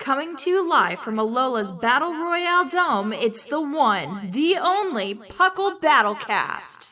Coming to you live from Alola's Battle Royale Dome, it's the one, the only PUCL Battlecast.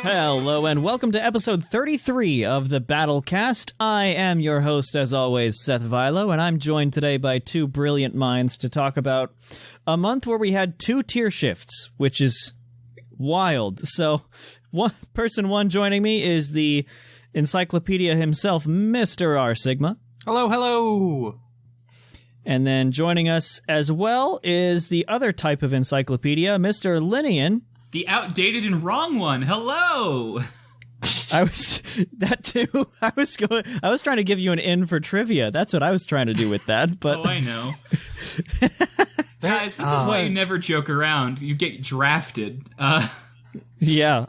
Hello and welcome to episode 33 of the Battlecast. I am your host, as always, Seth Vilo, and I'm joined today by two brilliant minds to talk about a month where we had 2 tier shifts, which is wild. So, person one joining me is the encyclopedia himself, Mr. R. Sigma. Hello, hello! And then joining us as well is the other type of encyclopedia, Mr. Lynian. The outdated and wrong one. Hello. I was trying to give you an in for trivia. That's what I was trying to do with that. But oh, I know. Guys, this is why you never joke around. You get drafted. Yeah.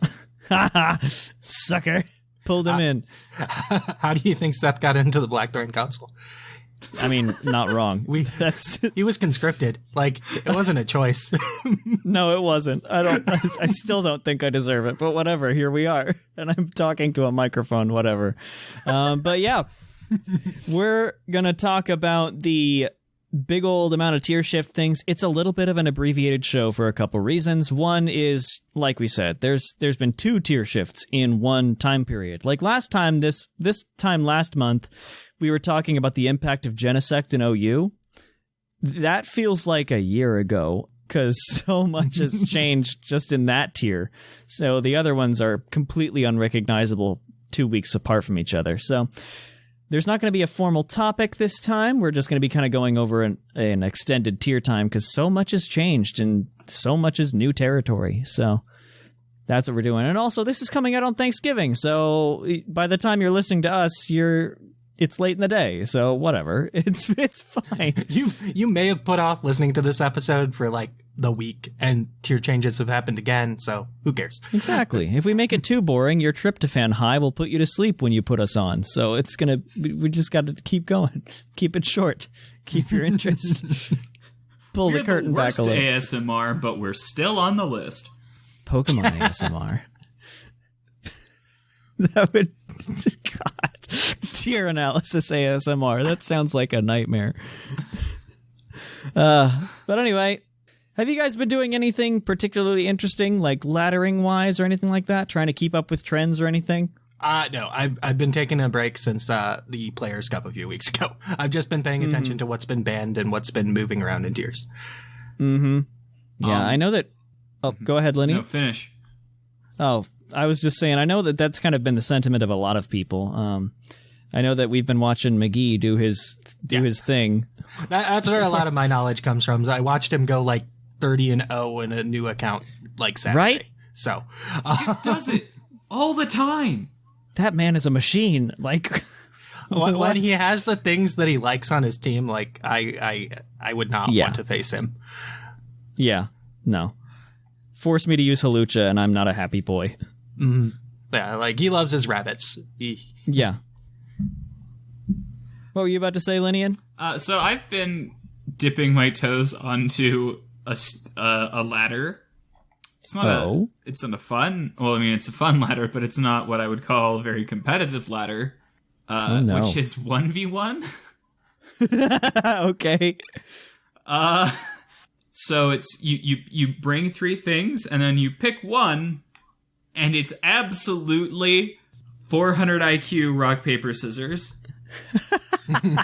Sucker. Pulled him in. How do you think Seth got into the Blackthorn Council? I mean, not wrong. He was conscripted. Like, it wasn't a choice. No, it wasn't. I still don't think I deserve it, but whatever. Here we are. And I'm talking to a microphone, whatever. But yeah, we're going to talk about the big old amount of tier shift things. It's a little bit of an abbreviated show for a couple reasons. One is, like we said, there's been 2 tier shifts in one time period. Like last time, this time last month, we were talking about the impact of Genesect in OU. That feels like a year ago, because so much has changed just in that tier. So the other ones are completely unrecognizable 2 weeks apart from each other. So there's not going to be a formal topic this time. We're just going to be kind of going over an extended tier time, because so much has changed and so much is new territory. So that's what we're doing. And also, this is coming out on Thanksgiving. So by the time you're listening to us, it's late in the day, so whatever. It's fine. You may have put off listening to this episode for like the week, and tier changes have happened again, so who cares? Exactly. If we make it too boring, your tryptophan high will put you to sleep when you put us on. So we just got to keep going. Keep it short. Keep your interest. Pull the curtain back a little. ASMR, but we're still on the list. Pokemon ASMR. That would... God. Tier analysis ASMR. That sounds like a nightmare. But anyway, have you guys been doing anything particularly interesting, like laddering-wise or anything like that? Trying to keep up with trends or anything? No, I've been taking a break since the Players' Cup a few weeks ago. I've just been paying attention to what's been banned and what's been moving around in tiers. Mm-hmm. Yeah, I know that... Oh, go ahead, Lenny. No, finish. Oh, I was just saying, I know that that's kind of been the sentiment of a lot of people. I know that we've been watching McGee do his thing. That's where a lot of my knowledge comes from. I watched him go like 30-0 in a new account like Saturday. Right? So he just does it all the time. That man is a machine. Like when he has the things that he likes on his team, like I would not want to face him. Yeah. No. Force me to use Halucha, and I'm not a happy boy. Mm-hmm. Yeah, like, he loves his rabbits. Yeah. What were you about to say, Lynian? So I've been dipping my toes onto a ladder. It's not it's not a fun... Well, I mean, it's a fun ladder, but it's not what I would call a very competitive ladder. Which is 1v1. Okay. So it's you bring 3 things, and then you pick one, and it's absolutely 400 IQ rock, paper, scissors. And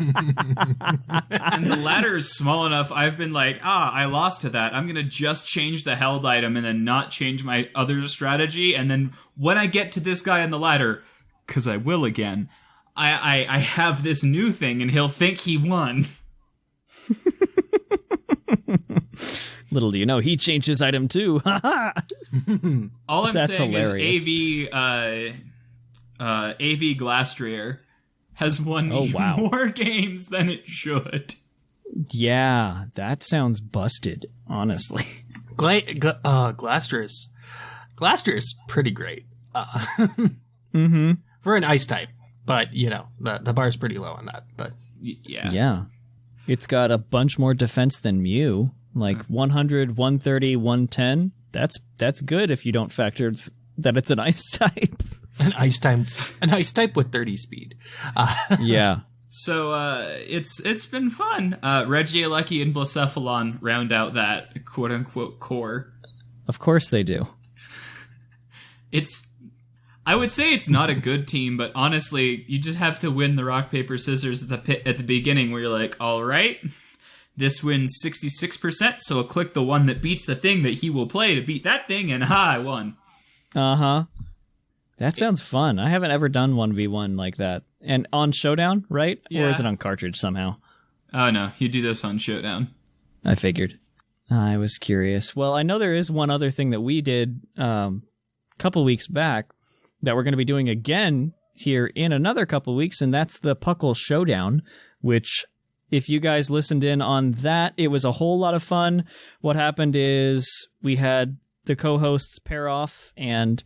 the ladder is small enough, I've been like, I lost to that. I'm going to just change the held item and then not change my other strategy. And then when I get to this guy on the ladder, because I will again, I have this new thing, and he'll think he won. Little do you know, he changed his item too. All I'm That's saying hilarious. is AV Glastrier has won wow. more games than it should. Yeah, that sounds busted, honestly. Glaster is pretty great. For an ice type, but the bar's pretty low on that. But yeah, it's got a bunch more defense than Mew, like 100, 130, 110. That's good if you don't factor that it's an ice type. An ice type with 30 speed. Yeah. So it's been fun. Regieleki and Blacephalon round out that quote unquote core. Of course they do. I would say it's not a good team, but honestly, you just have to win the rock paper scissors at the beginning, where you're like, all right, this wins 66%, so I'll click the one that beats the thing that he will play to beat that thing, and I won. That sounds fun. I haven't ever done 1v1 like that. And on Showdown, right? Yeah. Or is it on cartridge somehow? Oh no, you do this on Showdown. I figured. I was curious. Well, I know there is one other thing that we did a couple weeks back that we're going to be doing again here in another couple weeks, and that's the PUCL Showdown, which, if you guys listened in on that, it was a whole lot of fun. What happened is we had the co-hosts pair off and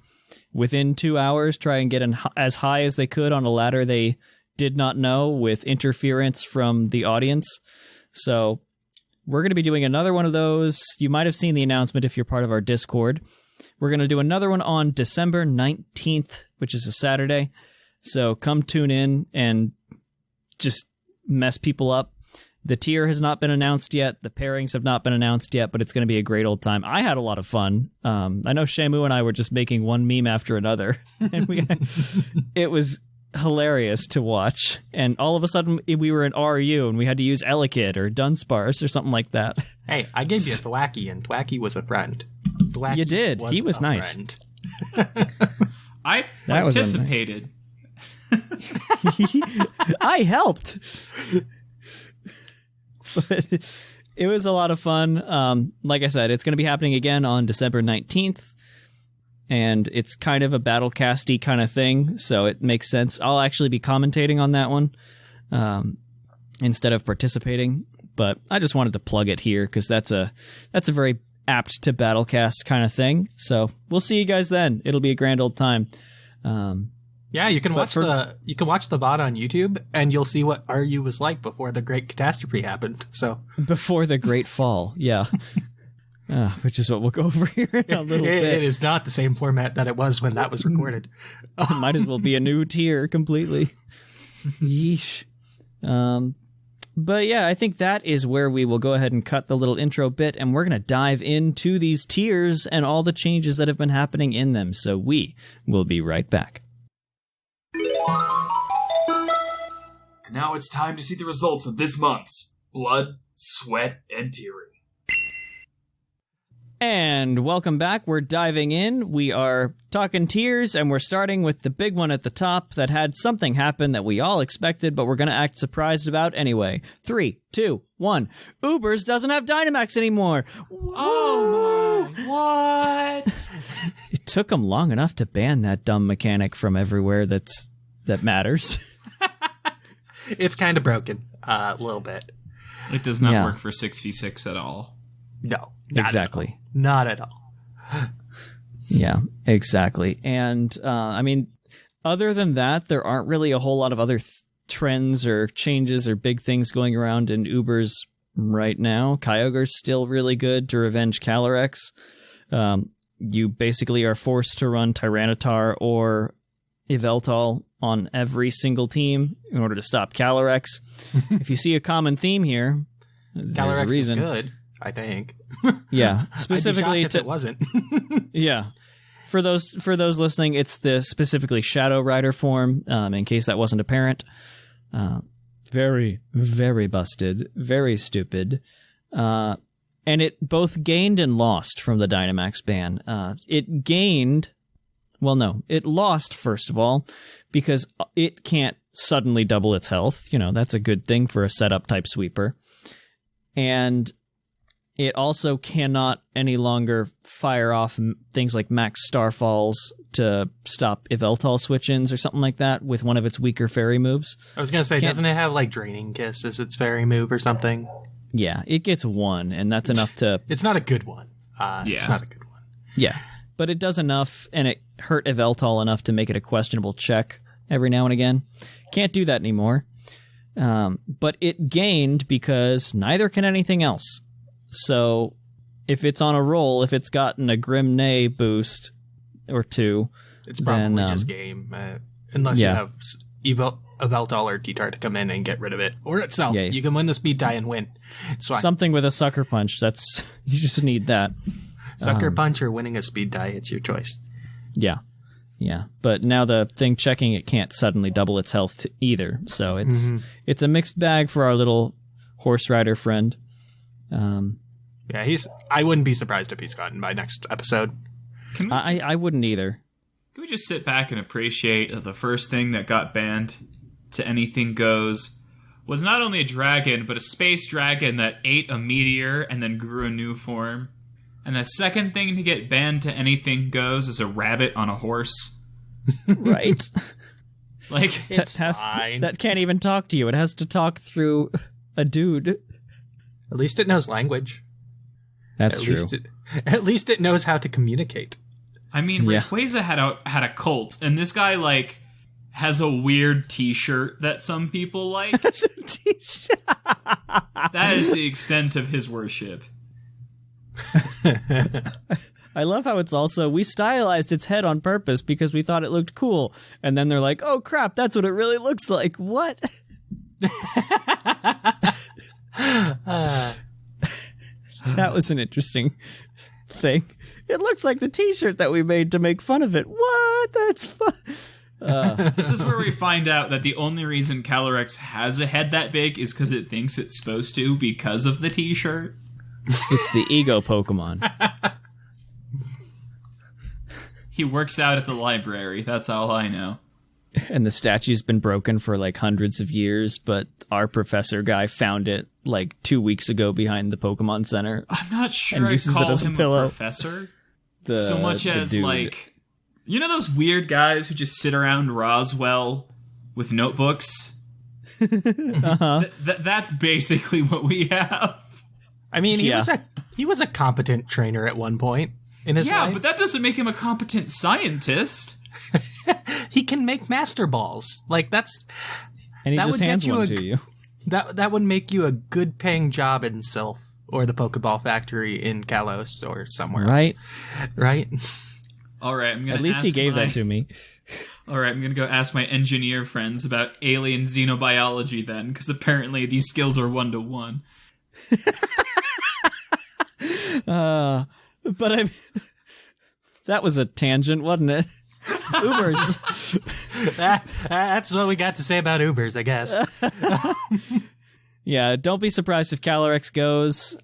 within 2 hours try and get as high as they could on a ladder they did not know, with interference from the audience. So we're going to be doing another one of those. You might have seen the announcement if you're part of our Discord. We're going to do another one on December 19th, which is a Saturday. So come tune in and just mess people up. The tier has not been announced yet. The pairings have not been announced yet, but it's going to be a great old time. I had a lot of fun. I know Shamu and I were just making one meme after another. And it was hilarious to watch. And all of a sudden, we were in RU and we had to use Elekid or Dunsparce or something like that. Hey, I gave you a Thwacky, and Thwacky was a friend. Thwacky You did. He was nice. Friend. I That was participated. I helped. But it was a lot of fun. Like I said, it's going to be happening again on December 19th. And it's kind of a Battlecast-y kind of thing, so it makes sense. I'll actually be commentating on that one instead of participating. But I just wanted to plug it here because that's a very apt to Battlecast kind of thing. So we'll see you guys then. It'll be a grand old time. Yeah, you can watch the VOD on YouTube, and you'll see what RU was like before the Great Catastrophe happened. So before the Great Fall, yeah. Which is what we'll go over here in a little bit. It is not the same format that it was when that was recorded. It might as well be a new tier completely. Yeesh. But yeah, I think that is where we will go ahead and cut the little intro bit, and we're going to dive into these tiers and all the changes that have been happening in them. So we will be right back. And now it's time to see the results of this month's Blood, Sweat, and Tearing. And welcome back. We're diving in. We are talking tiers, and we're starting with the big one at the top that had something happen that we all expected, but we're going to act surprised about anyway. 3, 2, 1. Ubers doesn't have Dynamax anymore. Oh my, what? It took them long enough to ban that dumb mechanic from everywhere that matters. It's kind of broken a little bit. It does not work for 6v6 at all. No. Exactly. Not at all. Yeah, exactly. And, I mean, other than that, there aren't really a whole lot of other trends or changes or big things going around in Ubers right now. Kyogre's still really good to revenge Calyrex. You basically are forced to run Tyranitar or Yveltal on every single team in order to stop Calyrex. If you see a common theme here, there's a Calyrex reason. is good, I think. Yeah, specifically I'd be shocked if it wasn't. Yeah. For those listening, it's the specifically Shadow Rider form, in case that wasn't apparent. Very, very busted. Very stupid. And it both gained and lost from the Dynamax ban. It lost, first of all, because it can't suddenly double its health. That's a good thing for a setup type sweeper. And it also cannot any longer fire off things like Max Starfalls to stop Yveltal switch-ins or something like that with one of its weaker fairy moves. I was going to say, doesn't it have like Draining Kiss as its fairy move or something? Yeah, it gets 1, and that's enough to... It's not a good one. It's not a good one. Yeah, but it does enough, and it hurt Yveltal enough to make it a questionable check every now and again. Can't do that anymore. But it gained because neither can anything else. So if it's on a roll, if it's gotten a Grim Nay boost or 2... It's probably just game. Unless you have Yveltal or T-Tar to come in and get rid of it. Or itself. Yeah. You can win the speed tie and win. It's fine. Something with a Sucker Punch. That's you just need that. Sucker Punch or winning a speed tie, it's your choice. Yeah. Yeah. But now the thing checking it can't suddenly double its health either. So it's a mixed bag for our little horse rider friend. Yeah, I wouldn't be surprised if he's gotten by next episode. I wouldn't either. Can we just sit back and appreciate that the first thing that got banned to Anything Goes was not only a dragon, but a space dragon that ate a meteor and then grew a new form? And the second thing to get banned to Anything Goes is a rabbit on a horse. Right. Like, that can't even talk to you. It has to talk through a dude. At least it knows language. That's true. At least it knows how to communicate. I mean, Rayquaza had a cult, and this guy, like, has a weird t-shirt that some people like. That's a t-shirt. That is the extent of his worship. I love how it's also, we stylized its head on purpose because we thought it looked cool. And then they're like, oh crap, that's what it really looks like. What? That was an interesting thing. It looks like the t-shirt that we made to make fun of it. What? That's fun. This is where we find out that the only reason Calyrex has a head that big is because it thinks it's supposed to because of the t-shirt. It's the ego Pokemon. He works out at the library. That's all I know. And the statue's been broken for like hundreds of years, but our professor guy found it like 2 weeks ago behind the Pokemon Center. I'm not sure I'd call him a professor. So much as, like, you know those weird guys who just sit around Roswell with notebooks? That's basically what we have. I mean, he was a competent trainer at one point in his life. Yeah, but that doesn't make him a competent scientist. He can make master balls. Like, that's... And he that just would hands get you one to you. That would make you a good paying job in Sylph or the Pokeball factory in Kalos or somewhere else. Right? All right, I'm gonna At least he gave that to me. All right, I'm going to go ask my engineer friends about alien xenobiology then, because apparently these skills are 1-to-1. But that was a tangent, wasn't it? Ubers. That's what we got to say about Ubers, I guess. Yeah, don't be surprised if Calyrex goes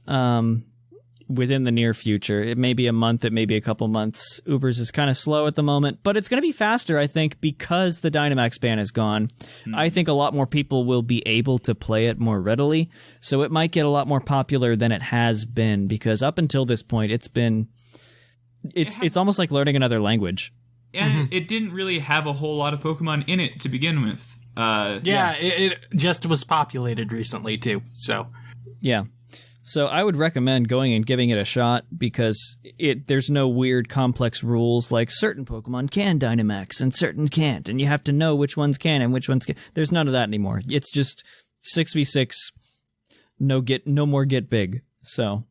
within the near future. It may be a month, it may be a couple months. Ubers is kind of slow at the moment, but it's going to be faster, I think, because the Dynamax ban is gone. I think a lot more people will be able to play it more readily, so it might get a lot more popular than it has been, because up until this point, it's almost like learning another language. And it didn't really have a whole lot of Pokemon in it to begin with. It just was populated recently, too, so... Yeah. So I would recommend going and giving it a shot because there's no weird complex rules like certain Pokemon can Dynamax and certain can't, and you have to know which ones can and which ones can't. There's none of that anymore. It's just 6v6, no more get big. So,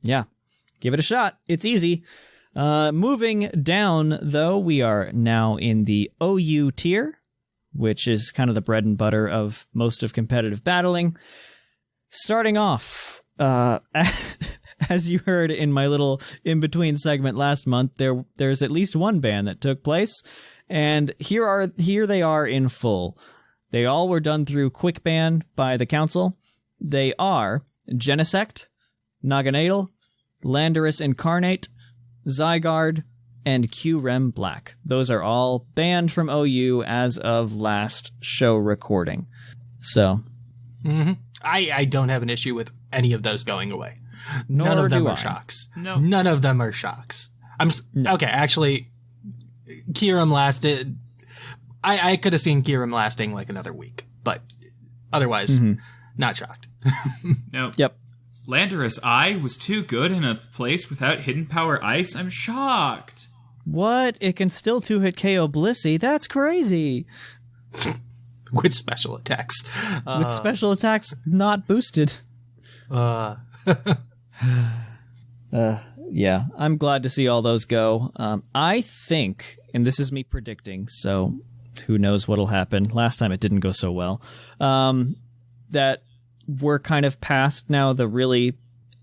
yeah, give it a shot. It's easy. Moving down, though, we are now in the OU tier, which is kind of the bread and butter of most of competitive battling. Starting off, as you heard in my little in-between segment last month, there's at least one ban that took place, and here they are in full. They all were done through quick ban by the council. They are Genesect, Naganadel, Landorus Incarnate, Zygarde, and Q-Rem Black. Those are all banned from OU as of last show recording. So... Mm-hmm. I don't have an issue with any of those going away. None of them are shocks. No. None of them are shocks. Okay, actually, Kyurem lasted... I could have seen Kyurem lasting like another week, but otherwise, Not shocked. No. Yep. Landorus I was too good in a place without hidden power ice. I'm shocked. What? It can still 2-hit KO Blissey? That's crazy. With special attacks. With special attacks not boosted. Yeah, I'm glad to see all those go. I think, and this is me predicting, so who knows what'll happen. Last time it didn't go so well. That we're kind of past now the really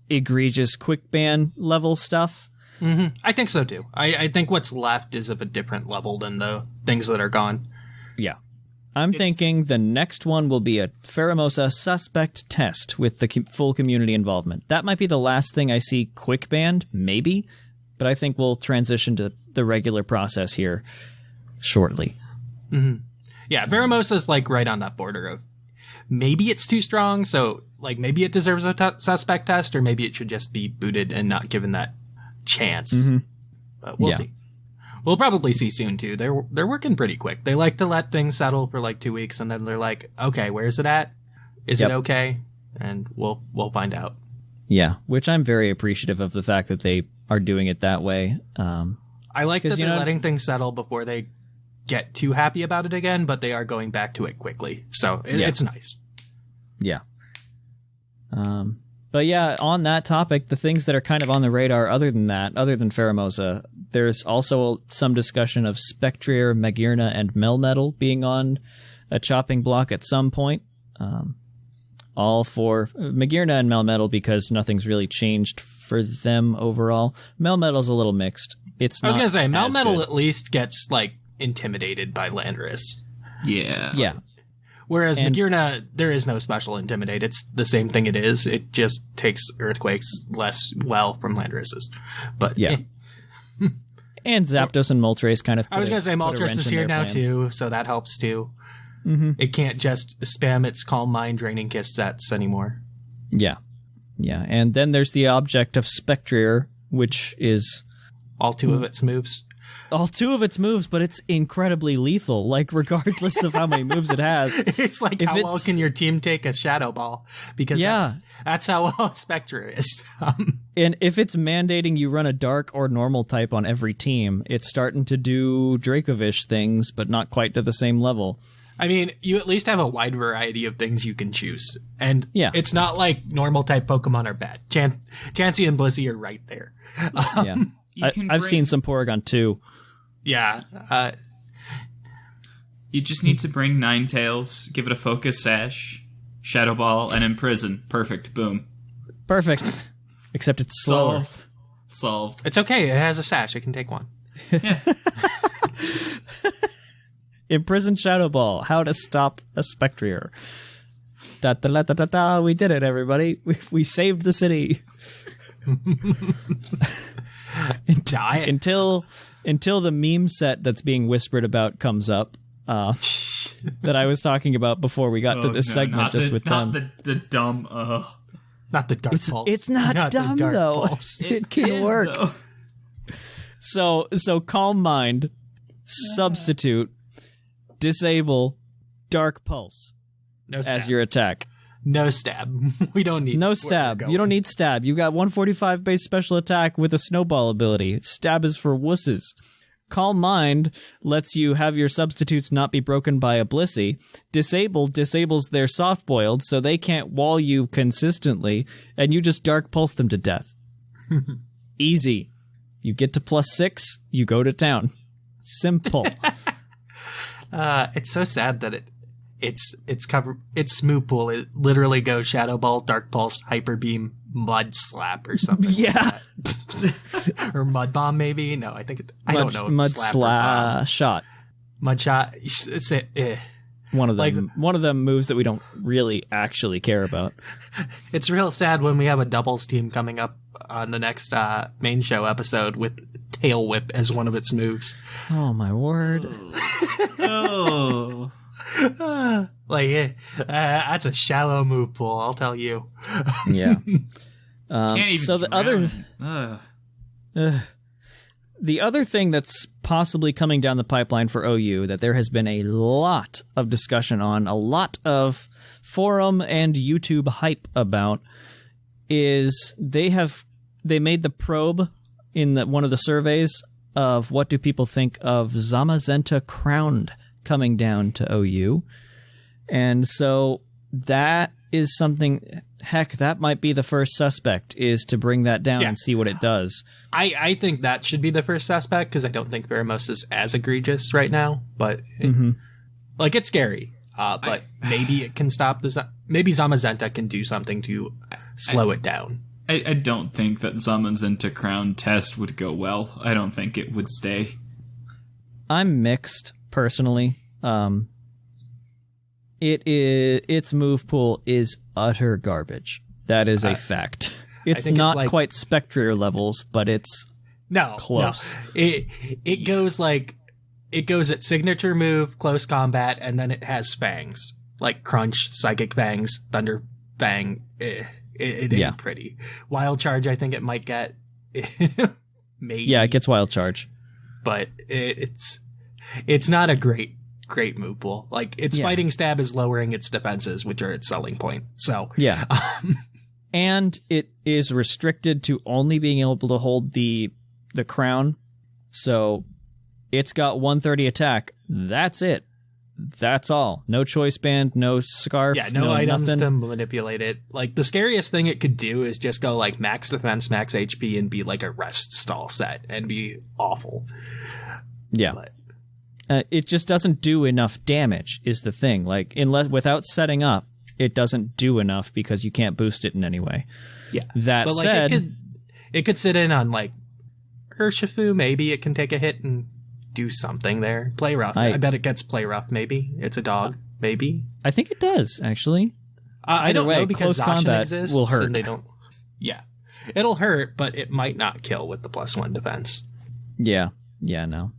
egregious quick ban level stuff. Mm-hmm. I think so too. I think what's left is of a different level than the things that are gone. Yeah. I'm thinking the next one will be a Pheromosa suspect test with the full community involvement. That might be the last thing I see quick banned, maybe, but I think we'll transition to the regular process here shortly. Mm-hmm. Yeah, Pheromosa's like right on that border of maybe it's too strong, so like maybe it deserves a suspect test, or maybe it should just be booted and not given that chance. Mm-hmm. But we'll see. We'll probably see soon too. They're working pretty quick. They like to let things settle for like 2 weeks, and then they're like, "Okay, where's it at? Is it okay?" And we'll find out. Yeah, which I'm very appreciative of the fact that they are doing it that way. I like that they're letting things settle before they get too happy about it again, but they are going back to it quickly. So it's nice. Yeah. But yeah, on that topic, the things that are kind of on the radar other than Pheromosa, there's also some discussion of Spectrier, Magearna, and Melmetal being on a chopping block at some point. All for Magearna and Melmetal because nothing's really changed for them overall. Melmetal's a little mixed. I was going to say, Melmetal at least gets like intimidated by Landorus. Yeah. Yeah. Whereas Magearna, there is no special intimidate. It's the same thing it is. It just takes Earthquakes less well from Landorus's. But yeah. And Zapdos and Moltres kind of I was going to say Moltres is here now too, so that helps too. Mm-hmm. It can't just spam its Calm Mind Draining Kiss sets anymore. Yeah. Yeah. And then there's the object of Spectrier, which is all two of its moves. All two of its moves, but it's incredibly lethal, like, regardless of how many moves it has. It's like, how well can your team take a Shadow Ball? Because that's how well Spectre is. And if it's mandating you run a Dark or Normal type on every team, it's starting to do Dracovish things, but not quite to the same level. I mean, you at least have a wide variety of things you can choose. And it's not like Normal type Pokemon are bad. Chansey and Blissey are right there. Yeah. I've seen some Porygon too. Yeah. You just need to bring Ninetales, give it a Focus Sash, Shadow Ball, and Imprison. Perfect. Boom. Perfect. Except it's slower. Solved. It's okay. It has a sash. It can take one. Yeah. Imprison Shadow Ball. How to stop a Spectrier. Da-da-da-da-da-da. We did it, everybody. We saved the city. Until the meme set that's being whispered about comes up, that I was talking about before we got to this segment with them. Not the dumb. Not the Dark Pulse. It's not dumb though. It can work. Though. So Calm Mind, substitute, disable, Dark Pulse as your attack. No stab. We don't need no stab. You don't need stab. You got 145 base special attack with a snowball ability. Stab is for wusses. Calm Mind lets you have your substitutes not be broken by a Blissey. Disable disables their soft boiled so they can't wall you consistently, and you just Dark Pulse them to death. Easy. You get to +6, you go to town. Simple. It's so sad that its move pool it literally goes Shadow Ball, Dark Pulse, Hyper Beam, Mud Slap or something. Yeah. Like or Mud Bomb maybe? No, I think I don't know. Mud Slap Shot. Mud Shot. One of them moves that we don't really actually care about. It's real sad when we have a doubles team coming up on the next main show episode with Tail Whip as one of its moves. Oh my word. Oh. That's a shallow move pool, I'll tell you. Yeah. Can't even so the other thing that's possibly coming down the pipeline for OU that there has been a lot of discussion on, a lot of forum and YouTube hype about, is they made the probe in one of the surveys of what do people think of Zamazenta Crowned coming down to OU. And so that is something, heck, that might be the first suspect, is to bring that down and see what it does. I think that should be the first suspect, because I don't think Veramos is as egregious right now, but it's scary. But maybe it can stop maybe Zamazenta can do something to slow it down. I don't think that Zamazenta Crown test would go well. I don't think it would stay. I'm mixed, personally. Its move pool is utter garbage. That is a fact. It's not quite Spectre levels, but it's close. No. It goes at signature move, close combat, and then it has fangs. Like Crunch, Psychic Fangs, Thunder Fang. It ain't pretty. Wild Charge, I think it might get. Maybe. Yeah, it gets Wild Charge. But it's not a great move pool. Like, its Fighting Stab is lowering its defenses, which are its selling point. So yeah. And it is restricted to only being able to hold the crown. So it's got 130 attack. That's it. That's all. No choice band, no scarf, no items nothing to manipulate it. Like, the scariest thing it could do is just go like max defense, max HP, and be like a rest stall set and be awful. Yeah. It just doesn't do enough damage is the thing. Like, without setting up, it doesn't do enough because you can't boost it in any way. Yeah. That said, it could sit in on like Urshifu. Maybe it can take a hit and do something there. Play rough. I bet it gets play rough. Maybe it's a dog. Maybe I think it does actually. I don't know, because close combat exists, will hurt. And they don't. Yeah, it'll hurt, but it might not kill with the +1 defense. Yeah. No.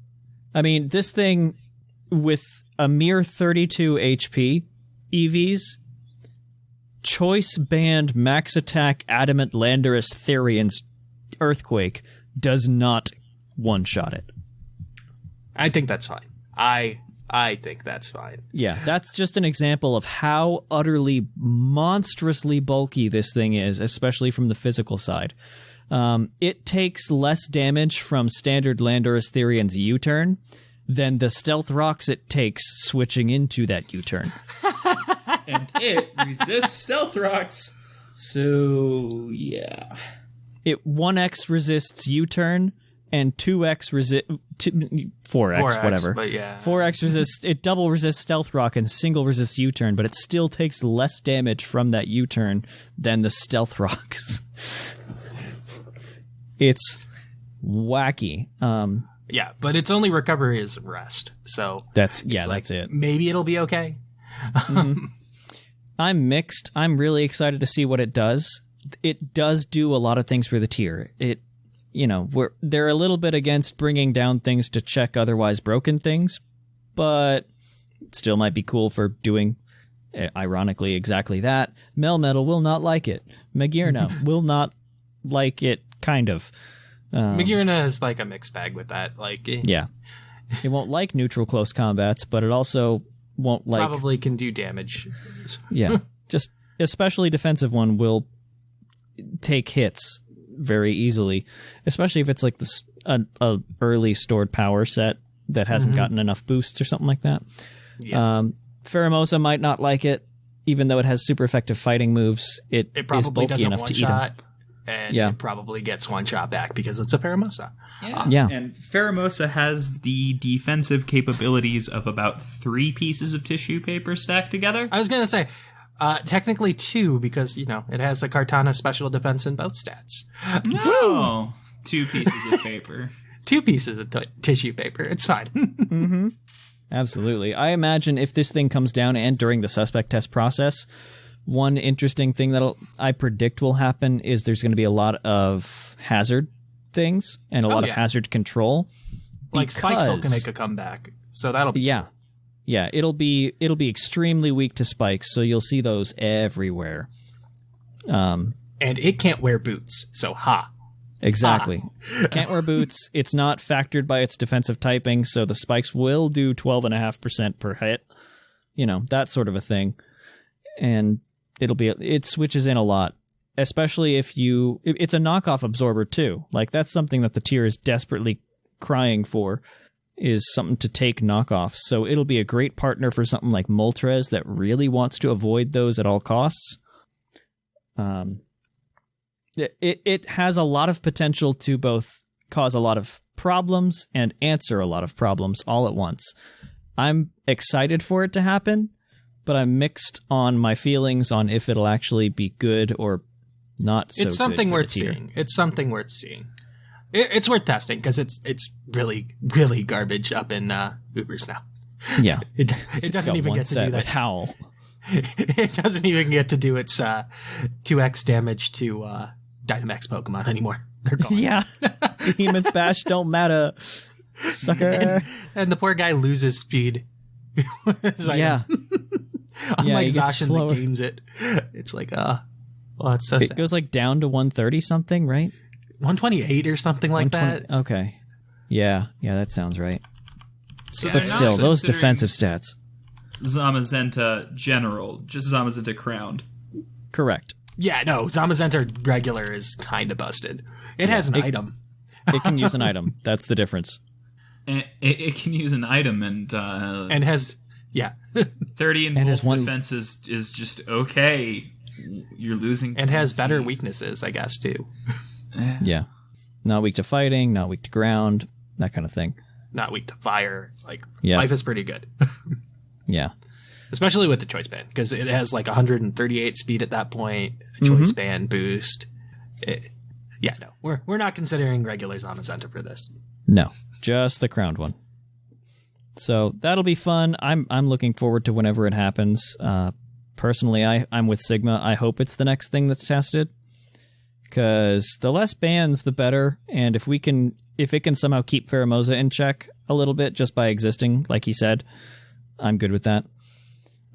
I mean, this thing with a mere 32 HP EVs, choice band max attack Adamant Landorus Therian's Earthquake does not one-shot it. I think that's fine. I think that's fine. Yeah, that's just an example of how utterly monstrously bulky this thing is, especially from the physical side. It takes less damage from standard Landorus Therian's U-turn than the stealth rocks it takes switching into that U-turn. And it resists stealth rocks. So, yeah. It 1x resists U-turn, and 2x resist 4x, whatever. But yeah. 4x resists, it double resists stealth rock and single resists U-turn, but it still takes less damage from that U-turn than the stealth rocks. It's wacky. Yeah, but its only recovery is rest. So that's it. Maybe it'll be okay. I'm mixed. I'm really excited to see what it does. It does do a lot of things for the tier. They're a little bit against bringing down things to check otherwise broken things, but it still might be cool for doing, ironically, exactly that. Melmetal will not like it. Magirna will not like it, kind of. Magirna is like a mixed bag with that. Yeah. It won't like neutral close combats, but it also won't like... Probably can do damage. Yeah. Just especially defensive one will take hits very easily, especially if it's like a early stored power set that hasn't gotten enough boosts or something like that. Yeah. Pheromosa might not like it, even though it has super effective fighting moves. It is bulky enough to eat them. And it probably gets one shot back because it's a Pheromosa. Yeah. And Pheromosa has the defensive capabilities of about 3 pieces of tissue paper stacked together. I was going to say, technically 2, because, it has the Kartana special defense in both stats. No! 2 pieces of paper. 2 pieces of tissue paper. It's fine. Mm-hmm. Absolutely. I imagine if this thing comes down and during the suspect test process, one interesting thing that I predict will happen is there's going to be a lot of hazard things and a lot of hazard control. Like Spike still can make a comeback, so that'll be cool. Yeah, it'll be extremely weak to spikes, so you'll see those everywhere. And it can't wear boots, so Exactly. Can't wear boots. It's not factored by its defensive typing, so the spikes will do 12.5% per hit. That sort of a thing. And it switches in a lot, especially if it's a knockoff absorber too. Like, that's something that the tier is desperately crying for, is something to take knockoffs. So it'll be a great partner for something like Moltres that really wants to avoid those at all costs. It has a lot of potential to both cause a lot of problems and answer a lot of problems all at once. I'm excited for it to happen, but I'm mixed on my feelings on if it'll actually be good or not so good. It's something worth seeing. It's something worth seeing. It's worth testing because it's really, really garbage up in Ubers now. Yeah. It doesn't even get to do that. With Howl. It doesn't even get to do its 2x damage to Dynamax Pokemon anymore. They're gone. Yeah. Behemoth Bash don't matter. Sucker. And the poor guy loses speed. Yeah. Unlike Zacian that gains it. It's like, it's so sad. It goes like down to 130 something, right? 128 or something like that. Okay. Yeah, that sounds right. So But still, those defensive stats. Zamazenta General, just Zamazenta Crowned. Correct. Yeah, no, Zamazenta Regular is kind of busted. It has an item. It can use an item. That's the difference. It can use an item and has 30 and both defense is just okay. You're losing. And has better weaknesses, I guess, too. Yeah. Not weak to fighting, not weak to ground, that kind of thing. Not weak to fire. Life is pretty good. Yeah. Especially with the choice band, because it has 138 speed at that point, a choice band boost. We're not considering regular Zamazenta for this. No, just the crowned one. So that'll be fun. I'm looking forward to whenever it happens. Personally, I'm with Sigma. I hope it's the next thing that's tested, because the less bans, the better. And if it can somehow keep Pheromosa in check a little bit just by existing, like he said, I'm good with that.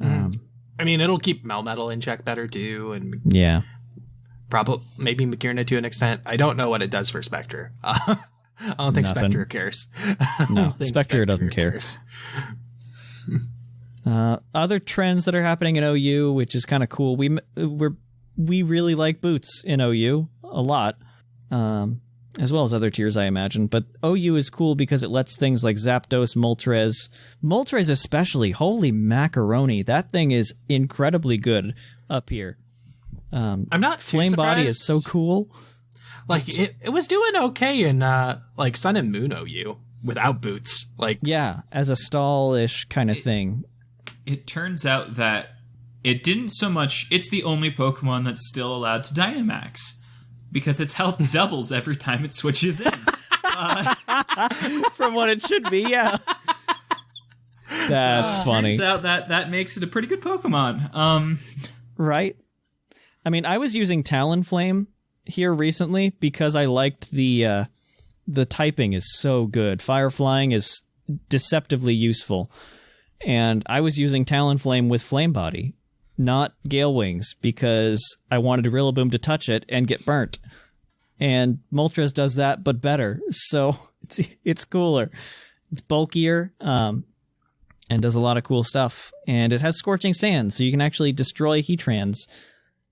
I mean, it'll keep Melmetal in check better too, and probably maybe Magearna to an extent. I don't know what it does for Spectre. I don't think Spectre cares. No, Spectre doesn't care. Other trends that are happening in OU, which is kind of cool. We really like boots in OU a lot, as well as other tiers, I imagine. But OU is cool because it lets things like Zapdos, Moltres especially. Holy macaroni! That thing is incredibly good up here. I'm not too Flame surprised. Body is so cool. It was doing okay in Sun and Moon OU without boots. As a stall-ish kind of thing. It turns out that it didn't so much. It's the only Pokemon that's still allowed to Dynamax because its health doubles every time it switches in. From what it should be, yeah. That's funny. Turns out that makes it a pretty good Pokemon. Right? I mean, I was using Talonflame here recently because I liked the typing is so good. Fire Flying is deceptively useful. And I was using Talonflame with Flame Body, not Gale Wings, because I wanted Rillaboom to touch it and get burnt. And Moltres does that, but better. So it's cooler. It's bulkier, and does a lot of cool stuff. And it has Scorching Sands, so you can actually destroy Heatrans.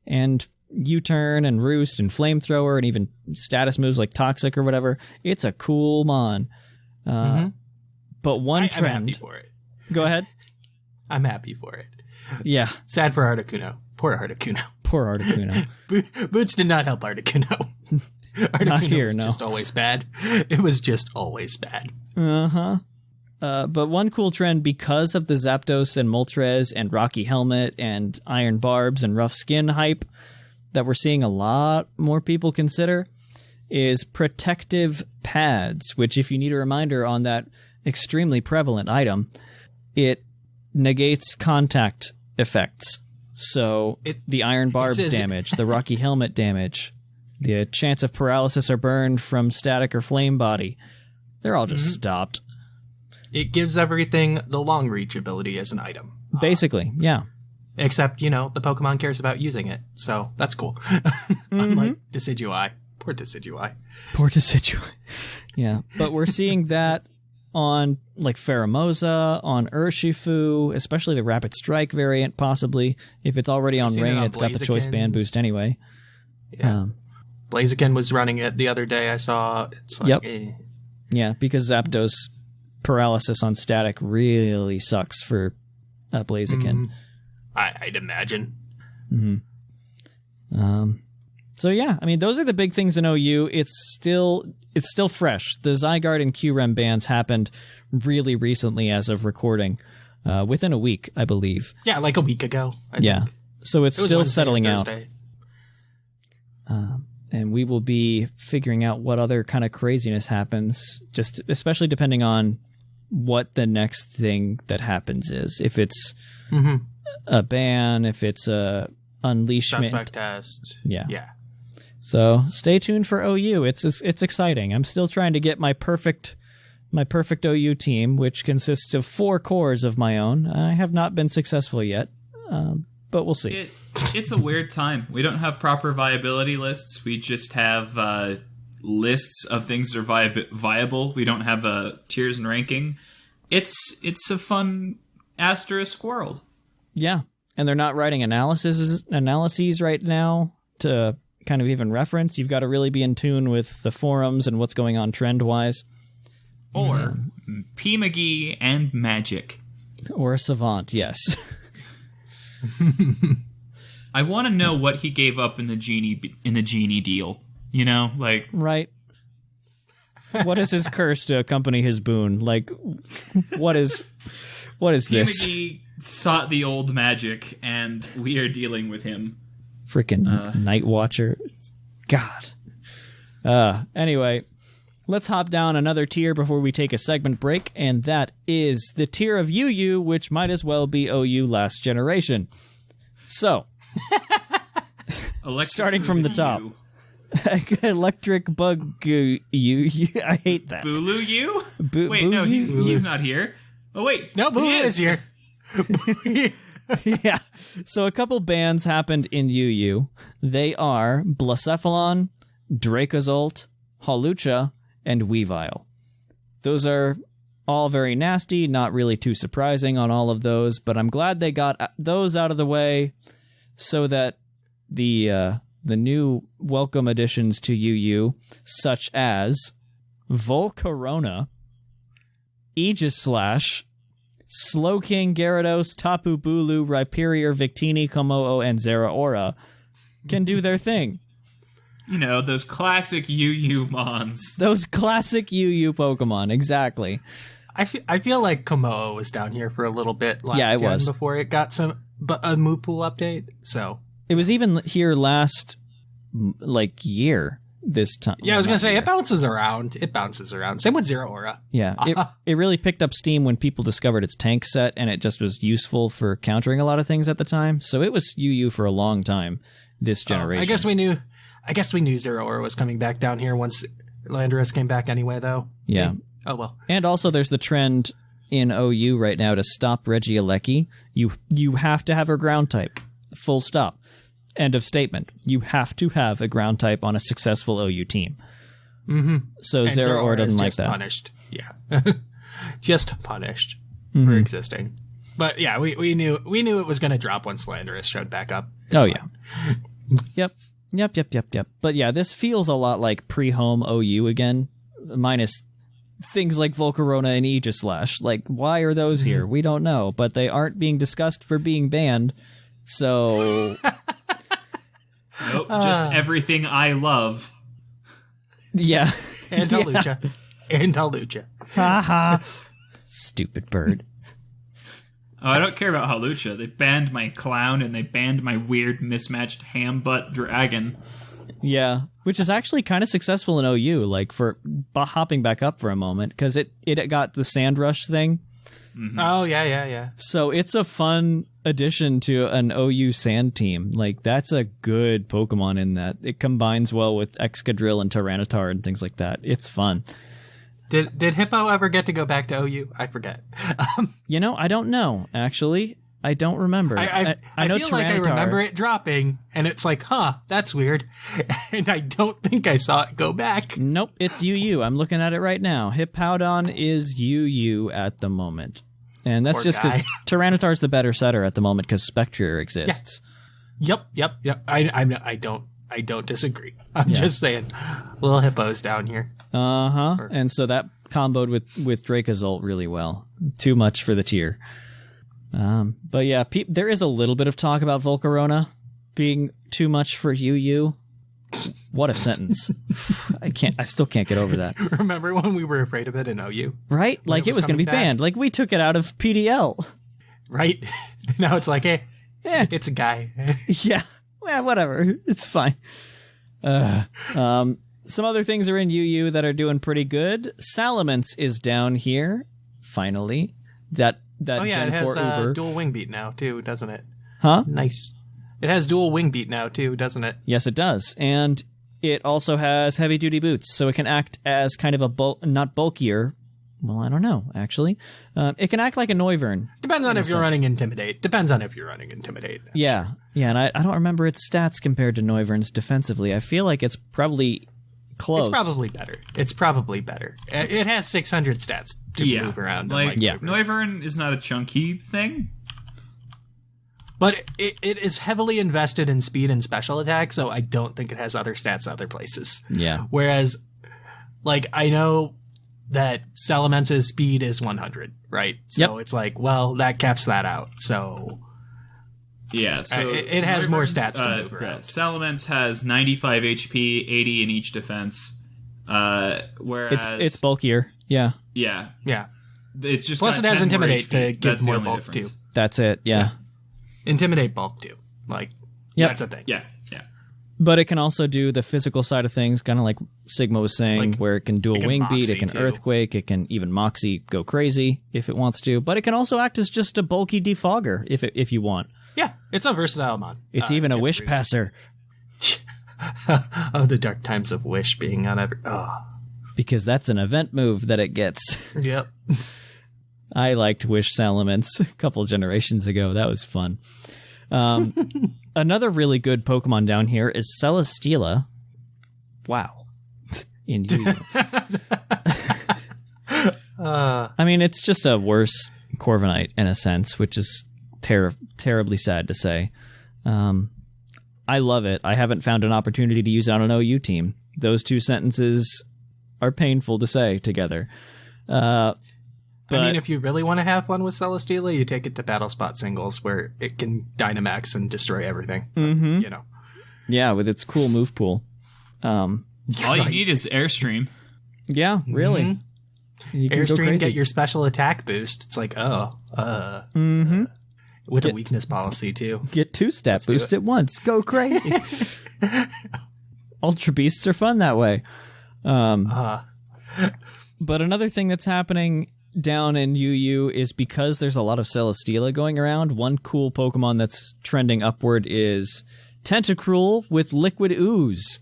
And U-Turn and Roost and Flamethrower and even status moves like Toxic or whatever. It's a cool mon. But one trend... I'm happy for it. Go ahead. I'm happy for it. Yeah. Sad for Articuno. Poor Articuno. Poor Articuno. Boots did not help Articuno. Articuno was just always bad. It was just always bad. But one cool trend, because of the Zapdos and Moltres and Rocky Helmet and Iron Barbs and Rough Skin hype that we're seeing a lot more people consider, is protective pads, which, if you need a reminder on that extremely prevalent item, it negates contact effects. So the Iron Barbs damage, the Rocky Helmet damage, the chance of paralysis or burn from static or flame body, they're all just stopped. It gives everything the long reach ability as an item. Basically, yeah. Except, the Pokemon cares about using it. So that's cool. Unlike Decidueye. Poor Decidueye. Poor Decidueye. Yeah, but we're seeing that on like Pheromosa, on Urshifu, especially the Rapid Strike variant, possibly. If it's already on seen Rain, it on it's got the Choice Band Blazikens. boost anyway. Yeah. Blaziken was running it the other day, I saw. It's like, Yep. Yeah, because Zapdos paralysis on static really sucks for Blaziken. I'd imagine. So yeah, I mean, those are the big things in OU. It's still fresh. The Zygarde and QREM bans happened really recently as of recording, within a week, I believe. Yeah, like a week ago. I Yeah. think. So it's It was still Wednesday or settling out. Thursday. And we will be figuring out what other kind of craziness happens, just especially depending on what the next thing that happens is. If it's a ban, if it's a unleashment. Suspect test. Yeah. Yeah. So stay tuned for OU. It's exciting. I'm still trying to get my perfect OU team, which consists of 4 cores of my own. I have not been successful yet, but we'll see. It's a weird time. We don't have proper viability lists. We just have lists of things that are viable. We don't have tiers and ranking. It's a fun asterisk world. Yeah, and they're not writing analyses right now to kind of even reference. You've got to really be in tune with the forums and what's going on trend-wise. Or P. McGee and Magic. Or a Savant, yes. I want to know what he gave up in the genie deal. You know, like Right. What is his curse to accompany his boon? Like, what is P. this? McGee sought the old Magic, and we are dealing with him. Freaking Night Watcher. God. Anyway, let's hop down another tier before we take a segment break, and that is the tier of UU, which might as well be OU last generation. So, starting from the top. Electric Bug U. I hate that. Bulu U? Wait, Boo no, U? he's not here. Oh, wait. No, Boo he is here. Yeah. So a couple bans happened in UU. They are Blacephalon, Dracozolt, Hawlucha, and Weavile. Those are all very nasty, not really too surprising on all of those, but I'm glad they got those out of the way so that the new welcome additions to UU, such as Volcarona, Aegislash, Slowking, Gyarados, Tapu Bulu, Rhyperior, Victini, Komo-o, and Zeraora, can do their thing. You know, those classic UU Mons. Those classic UU Pokemon, exactly. I feel like Komodo was down here for a little bit last Yeah, it gen was. before it got a move pool update. So It was even here last, year this time. yeah, I was Well, gonna not say year. it bounces around. It bounces around. Same with Zeraora. Yeah, it really picked up steam when people discovered its tank set, and it just was useful for countering a lot of things at the time. So it was UU for a long time, this generation. I guess we knew Zeraora was coming back down here once Landorus came back anyway, though. Yeah. Oh well. And also there's the trend in OU right now to stop Regieleki. You have to have a ground type. Full stop. End of statement. You have to have a ground type on a successful OU team. Mm-hmm. So And Zeraora is doesn't like just that. Punished. Yeah. Just punished for existing. But yeah, we knew it was going to drop once Landorus showed back up. It's fine. Yeah. Yep. But yeah, this feels a lot like pre-home OU again, minus things like Volcarona and Aegislash. Like, why are those here? We don't know, but they aren't being discussed for being banned. So Nope, just everything I love. yeah. And Hawlucha. And Hawlucha. Haha. Stupid bird. Oh, I don't care about Hawlucha. They banned my clown and they banned my weird mismatched ham butt dragon. Yeah, which is actually kind of successful in OU, like for hopping back up for a moment, because it got the Sand Rush thing. Oh, yeah. So it's a fun addition to an OU Sand team. Like, that's a good Pokemon in that. It combines well with Excadrill and Tyranitar and things like that. It's fun. Did Hippo ever get to go back to OU? I forget. I don't know, actually. I don't remember. I know feel like I Tyranitar- remember it dropping, and it's like, huh, that's weird. And I don't think I saw it go back. Nope, it's UU. I'm looking at it right now. Hippowdon is UU at the moment. And that's Poor just because guy. Tyranitar's the better setter at the moment because Spectrier exists. Yep. I don't disagree. I'm just saying, little hippos down here. And so that comboed with Dracozolt really well. Too much for the tier. But yeah, there is a little bit of talk about Volcarona being too much for UU. What a sentence. I still can't get over that. Remember when we were afraid of it in OU? Right? Like it was going to be coming back? banned. Like we took it out of PDL. Right? Now it's like, hey, it's a guy. Yeah. Well, whatever. It's fine. Some other things are in UU that are doing pretty good. Salamence is down here. Finally. That Oh yeah, Gen it 4 has Uber. dual wing beat now too, doesn't it? Huh? Nice. It has dual wing beat now too, doesn't it? Yes, it does. And it also has heavy duty boots, so it can act as kind of a not bulkier. Well, I don't know, actually. It can act like a Noivern. Depends on if you're running Intimidate. Yeah, and I don't remember its stats compared to Noivern's defensively. I feel like it's probably close. It's probably better. It has 600 stats to move around. Like, Yeah. Noivern is not a chunky thing. But it is heavily invested in speed and special attack, so I don't think it has other stats other places. Yeah. Whereas, like, I know that Salamence's speed is 100, right? So it's like, well, that caps that out. So Yeah, so it has more Noivern's, stats to move around. Salamence has 95 HP, 80 in each defense. Whereas It's bulkier. Yeah, yeah, Yeah. it's just Plus got it has 10 more Intimidate HP. to give That's the more only bulk, difference. too. that's it. Yeah. Intimidate bulk, too. Like, Yep. that's a thing. Yeah. But it can also do the physical side of things, kind of like Sigma was saying, Like, where it can dual it can wing beat, Moxie, it can too. earthquake, it can even Moxie go crazy if it wants to. But it can also act as just a bulky defogger if you want. Yeah, it's a versatile mod. It's even a gets wish through. passer Oh, the dark times of Wish being on every... Oh. because that's an event move that it gets. Yep. I liked Wish Salamence a couple generations ago. That was fun. Another really good Pokemon down here is Celesteela. Wow. In Yu-Gi-Oh. I mean, it's just a worse Corviknight in a sense, which is terribly sad to say. I love it. I haven't found an opportunity to use it on an OU team. Those two sentences are painful to say together. I mean, if you really want to have fun with Celesteela, you take it to Battle Spot singles where it can Dynamax and destroy everything. Mm-hmm. You know. Yeah, with its cool move pool. All you need is Airstream. Yeah, really. Mm-hmm. You can go Airstream, crazy. get your special attack boost. It's like, with a weakness policy, too. Get two stat boost at once. Go crazy. Ultra Beasts are fun that way. But another thing that's happening down in UU is because there's a lot of Celesteela going around, one cool Pokemon that's trending upward is Tentacruel with Liquid Ooze.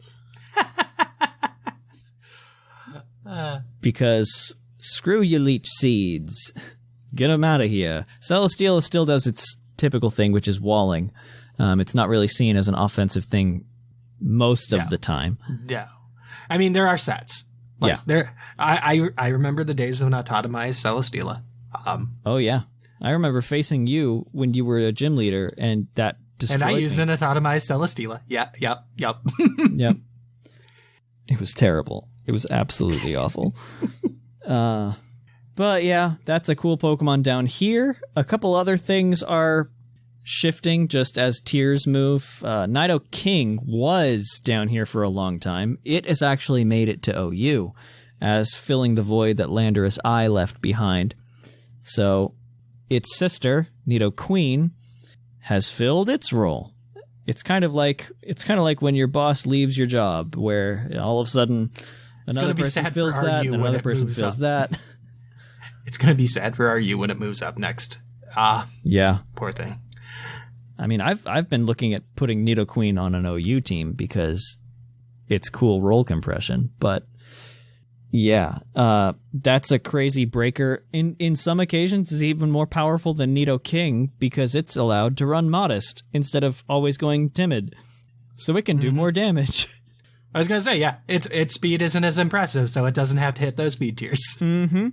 Because screw you leech seeds. Get them out of here. Celesteela still does its typical thing, which is walling. It's not really seen as an offensive thing most of the time. Yeah. I mean, there are sets. Like, I remember the days of an autotomized Celesteela. Oh, yeah. I remember facing you when you were a gym leader, and that destroyed And I used me. an autotomized Celesteela. Yep. Yep. It was terrible. It was absolutely awful. But yeah, that's a cool Pokemon down here. A couple other things are shifting just as tiers move. Nido King was down here for a long time. It has actually made it to OU as filling the void that Landorus I left behind. So its sister, Nido Queen, has filled its role. It's kind of like when your boss leaves your job, where all of a sudden another person fills that, and another person fills that. It's going to be sad for RU when it moves up next. Yeah. Poor thing. I mean, I've been looking at putting Nido Queen on an OU team because it's cool roll compression, but Yeah, that's a crazy breaker. In some occasions, it's even more powerful than Nidoking because it's allowed to run Modest instead of always going Timid. So it can do more damage. I was going to say, yeah, its speed isn't as impressive, so it doesn't have to hit those speed tiers. Mm-hmm.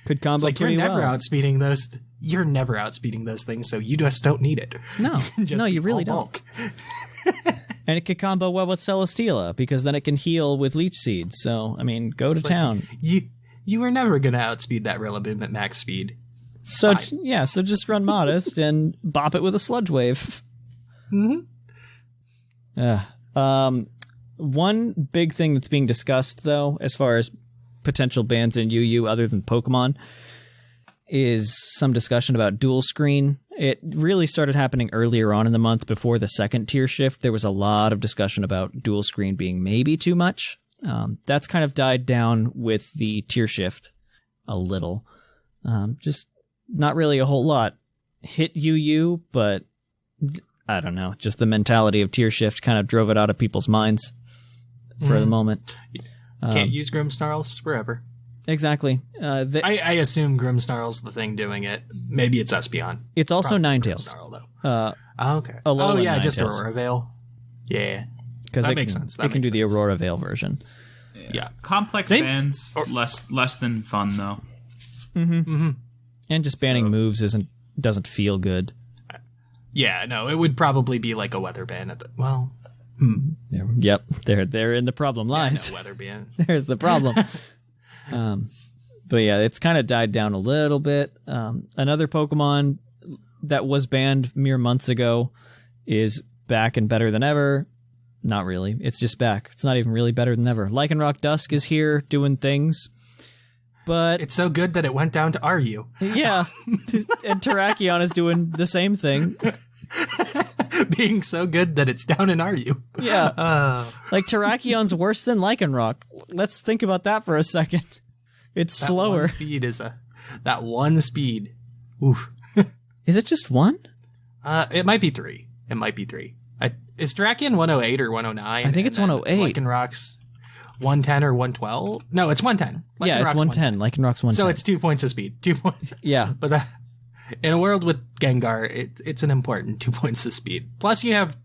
Could combo It's like pretty you're never well. outspeeding those. You're never outspeeding those things, so you just don't need it. No, Just no, you be really all don't. bulk. And it could combo well with Celesteela because then it can heal with Leech Seed. So, I mean, go to town. You were never going to outspeed that Rillaboom at max speed. So, fine. yeah, so just run Modest and bop it with a Sludge Wave. One big thing that's being discussed, though, as far as potential bans in UU other than Pokemon, is some discussion about dual screen. It really started happening earlier on in the month before the second tier shift. There was a lot of discussion about dual screen being maybe too much. That's kind of died down with the tier shift a little. Just not really a whole lot. Hit UU, but I don't know. Just the mentality of tier shift kind of drove it out of people's minds for the moment. Can't use Grimmsnarls forever. Exactly. I assume Grimmsnarl's the thing doing it. Maybe it's Espeon. It's also Probably Ninetales. Grimmsnarl, though. Okay. Alolan Yeah, just Ninetales. Aurora Veil. Yeah. Because That it makes can, sense. That it can do makes the sense. Aurora Veil version. Yeah. Complex Maybe- bans, less than fun, though. And just banning moves doesn't feel good. Yeah, no, it would probably be like a weather ban at the... Well, Yep, therein the problem lies. no weather ban. There's the problem. But yeah, it's kind of died down a little bit. Another Pokemon that was banned mere months ago is back and better than ever. Not really. It's just back. It's not even really better than ever. Lycanroc Dusk is here doing things. But It's so good that it went down to RU. yeah, and Terrakion is doing the same thing. Being so good that it's down in RU. Yeah. Like Terrakion's worse than Lycanroc. Let's think about that for a second. It's That slower. one speed is that one speed. Oof. Is it just one? It might be 3. It might be 3. Is Terrakion 108 or 109? I think it's 108. Lycanroc's 110 or 112? No, it's 110. Yeah, it's Lycanroc's 110. Lycanroc's 110. So it's 2 points of speed. 2 points. yeah. But in a world with Gengar, it's an important 2 points of speed. Plus, you have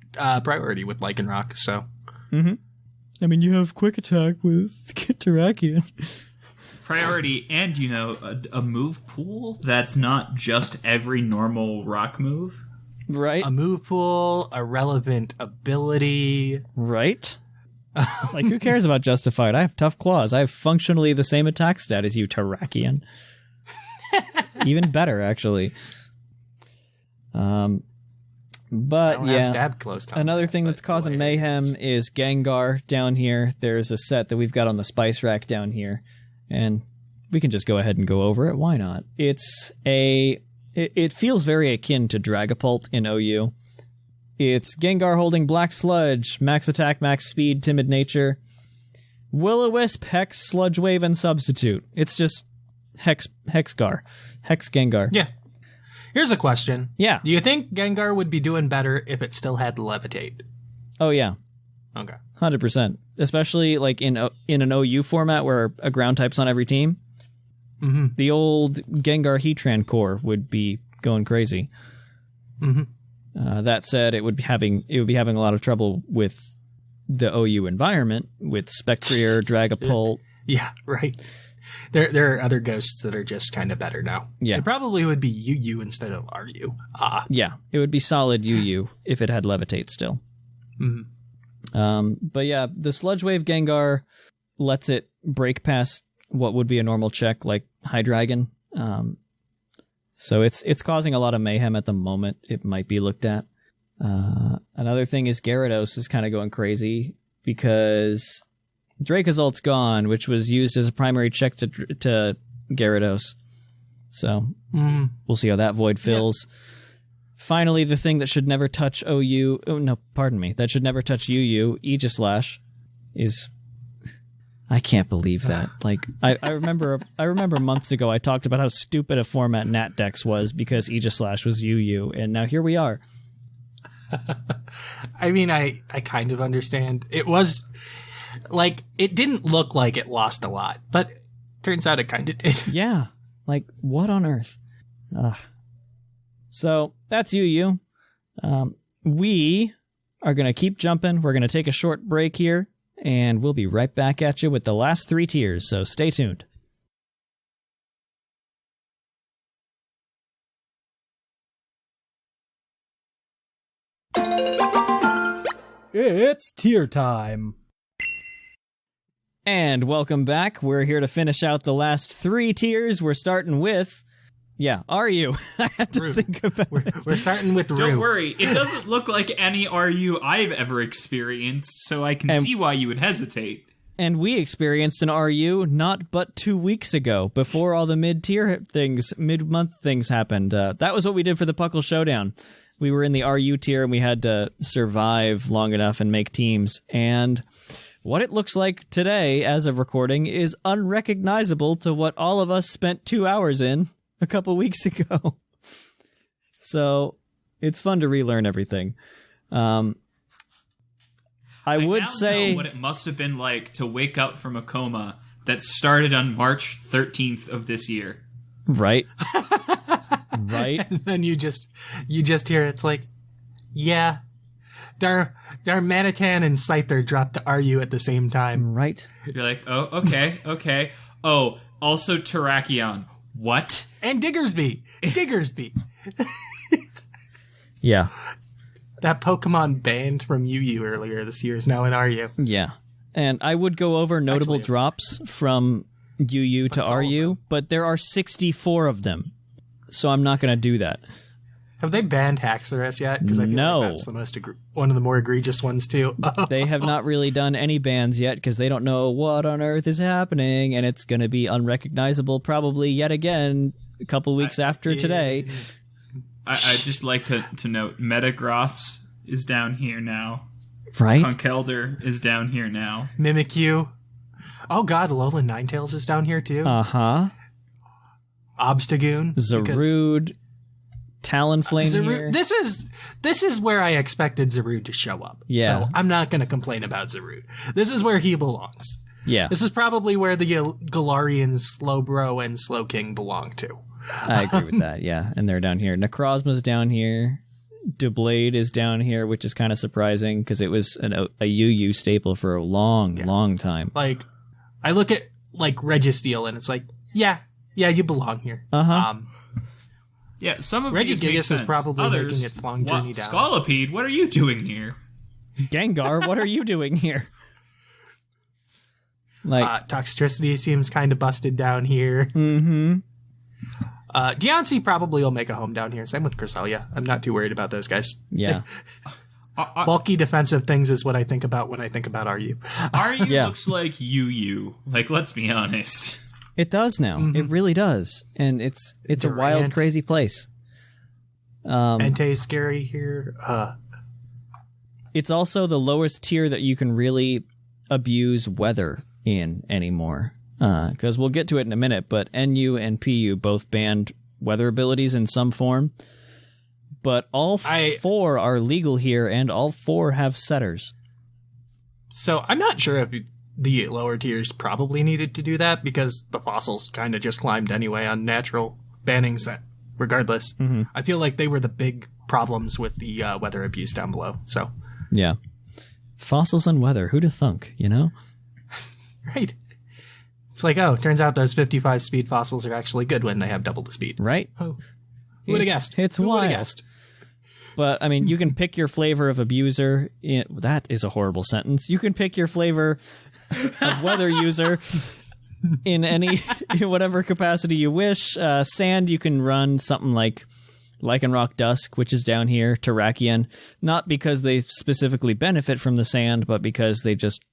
priority with Lycanroc, so... I mean, you have quick attack with Terrakion. Priority and, a move pool that's not just every normal rock move. Right? A move pool, a relevant ability... Right? Like, who cares about Justified? I have Tough Claws. I have functionally the same attack stat as you, Terrakion. Even better, actually. But I don't yeah, have stab close time. another thing that's causing mayhem is Gengar down here. There's a set that we've got on the spice rack down here, and we can just go ahead and go over it. Why not? It feels very akin to Dragapult in OU. It's Gengar holding Black Sludge, max attack, max speed, timid nature, Will-O-Wisp, Hex, Sludge Wave, and Substitute. It's just Hex Gengar. Yeah. Here's a question. Yeah. Do you think Gengar would be doing better if it still had Levitate? Oh yeah, Okay. 100%. Especially like in an OU format where a ground type's on every team. Mm-hmm. The old Gengar Heatran core would be going crazy. Mm-hmm. That said, it would be having a lot of trouble with the OU environment with Spectrier, Dragapult. Yeah, right. There are other ghosts that are just kind of better now. Yeah. It probably would be UU instead of RU. Yeah, it would be solid UU if it had Levitate still. Mm-hmm. But yeah, the Sludge Wave Gengar lets it break past what would be a normal check like Hydreigon. So it's causing a lot of mayhem at the moment. It might be looked at. Another thing is Gyarados is kind of going crazy because Dracozold's gone, which was used as a primary check to Gyarados. So we'll see how that void fills. Yeah. Finally, the thing that should never touch OU... Oh, no, pardon me. That should never touch UU, Aegislash, is... I can't believe that. Like, I remember months ago I talked about how stupid a format Natdex was because Aegislash was UU, and now here we are. I mean, I kind of understand. It was... Like, it didn't look like it lost a lot, but turns out it kind of did. Yeah. Like, what on earth? Ugh. So, that's you. We are going to keep jumping. We're going to take a short break here, and we'll be right back at you with the last 3 tiers, so stay tuned. It's tier time. And welcome back. We're here to finish out the last 3 tiers. We're starting with... Yeah, RU. I had to think about it. We're starting with Rue. Don't worry, it doesn't look like any RU I've ever experienced, so I can see why you would hesitate. And we experienced an RU not but 2 weeks ago, before all the mid-month things happened. That was what we did for the PUCL Showdown. We were in the RU tier, and we had to survive long enough and make teams. And what it looks like today, as of recording, is unrecognizable to what all of us spent 2 hours in a couple weeks ago. So it's fun to relearn everything. I would now say know what it must have been like to wake up from a coma that started on March 13th of this year. right. Right. And then you just hear it's like, yeah, Dar Manitan and Scyther dropped to RU at the same time. Right. You're like, oh, okay. Oh, also Terrakion. What? And Diggersby. Yeah. That Pokemon banned from UU earlier this year is now in RU. Yeah. And I would go over notable Actually, drops from UU to RU, but there are 64 of them. So I'm not going to do that. Have they banned Haxorus yet? Because I feel No. like that's the most one of the more egregious ones too. They have not really done any bans yet because they don't know what on earth is happening, and it's going to be unrecognizable probably yet again a couple weeks after today. I just like to note Metagross is down here now. Right? Conkeldurr is down here now. Mimikyu. Oh god, Alolan Ninetales is down here too. Uh-huh. Obstagoon. Zarude. Talonflame here. This is where I expected Zarude to show up. Yeah. So I'm not going to complain about Zarude. This is where he belongs. Yeah. This is probably where the Galarian Slowbro and Slowking belong to. I agree with that, yeah. And they're down here. Necrozma's down here. Doublade is down here, which is kind of surprising because it was a UU staple for a long time. Like, I look at, like, Registeel and it's like, yeah, you belong here. Uh-huh. Yeah, some of Regigigas these make sense. is probably Others, making its long journey down. Scolipede, what are you doing here? Gengar, what are you doing here? Like, Toxtricity seems kind of busted down here. mm-hmm. Deontay probably will make a home down here. Same with Cresselia. I'm not too worried about those guys. Yeah. Bulky defensive things is what I think about when I think about RU. RU Yeah. looks like UU. Like, let's be honest. It does now. Mm-hmm. It really does. And it's a wild, Durant. crazy place. Entei is scary here. It's also the lowest tier that you can really abuse weather in anymore. Because we'll get to it in a minute, but NU and PU both banned weather abilities in some form. But all 4 are legal here, and all 4 have setters. So I'm not sure if the lower tiers probably needed to do that because the fossils kind of just climbed anyway on natural bannings regardless. Mm-hmm. I feel like they were the big problems with the weather abuse down below. So Yeah. Fossils and weather, who'da thunk, you know? right. It's like, oh, turns out those 55 speed fossils are actually good when they have double the speed. Right? Oh, who would have guessed? It's Who would've wild. guessed? But, I mean, you can pick your flavor of abuser. That is a horrible sentence. You can pick your flavor of weather user in whatever capacity you wish. Sand, you can run something like Lycanroc Dusk, which is down here, Terrakion. Not because they specifically benefit from the sand, but because they just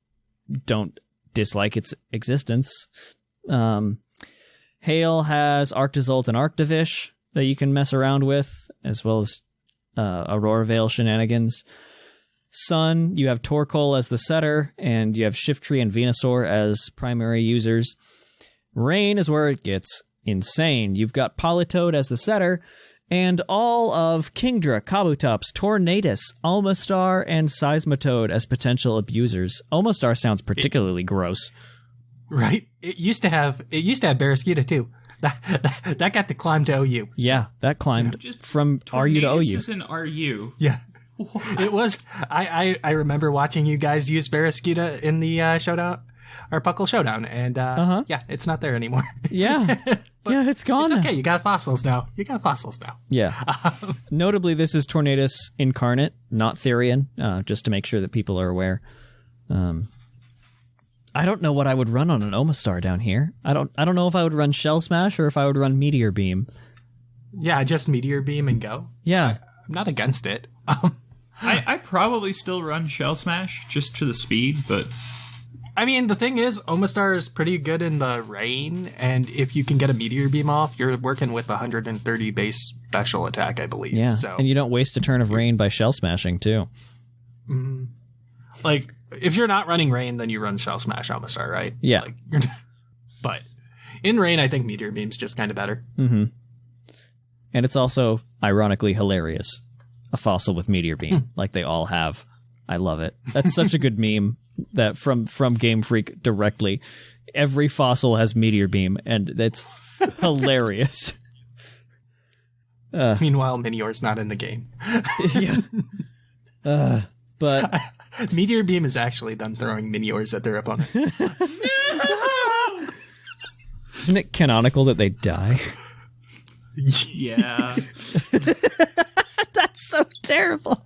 don't dislike its existence. Hail has Arctozolt and Arctovish that you can mess around with, as well as Aurora Veil shenanigans. Sun, you have Torkoal as the setter, and you have Shiftry and Venusaur as primary users. Rain is where it gets insane. You've got Politoed as the setter, and all of Kingdra, Kabutops, Tornadus, Almastar, and Seismitoad as potential abusers. Almastar sounds particularly gross. Right? It used to have Barraskewda too. That got to climb to OU. So. Yeah, that climbed from RU to OU. This is an RU. Yeah. It was. I remember watching you guys use Barraskewda in the showdown, our PUCL showdown, and yeah, it's not there anymore. Yeah. Yeah, it's gone. It's okay. You got fossils now. Yeah. Notably, this is Tornadus incarnate, not Therian, just to make sure that people are aware. I don't know what I would run on an Omastar down here. I don't know if I would run Shell Smash or if I would run Meteor Beam. Yeah, just Meteor Beam and go. Yeah. I'm not against it. I probably still run Shell Smash just for the speed, but I mean, the thing is, Omastar is pretty good in the rain, and if you can get a Meteor Beam off, you're working with 130 base special attack, I believe. Yeah, so. And you don't waste a turn of rain by Shell Smashing, too. Like, if you're not running rain, then you run Shell Smash Omastar, right? Yeah. Like, but in rain, I think Meteor Beam's just kind of better. Mm-hmm. And it's also, ironically, hilarious. A fossil with Meteor Beam, like they all have. I love it. That's such a good meme that from Game Freak directly. Every fossil has Meteor Beam, and that's hilarious. Meanwhile, Minior's not in the game. Yeah. But Meteor Beam is actually them throwing Miniors at their opponent. Isn't it canonical that they die? yeah. That's so terrible.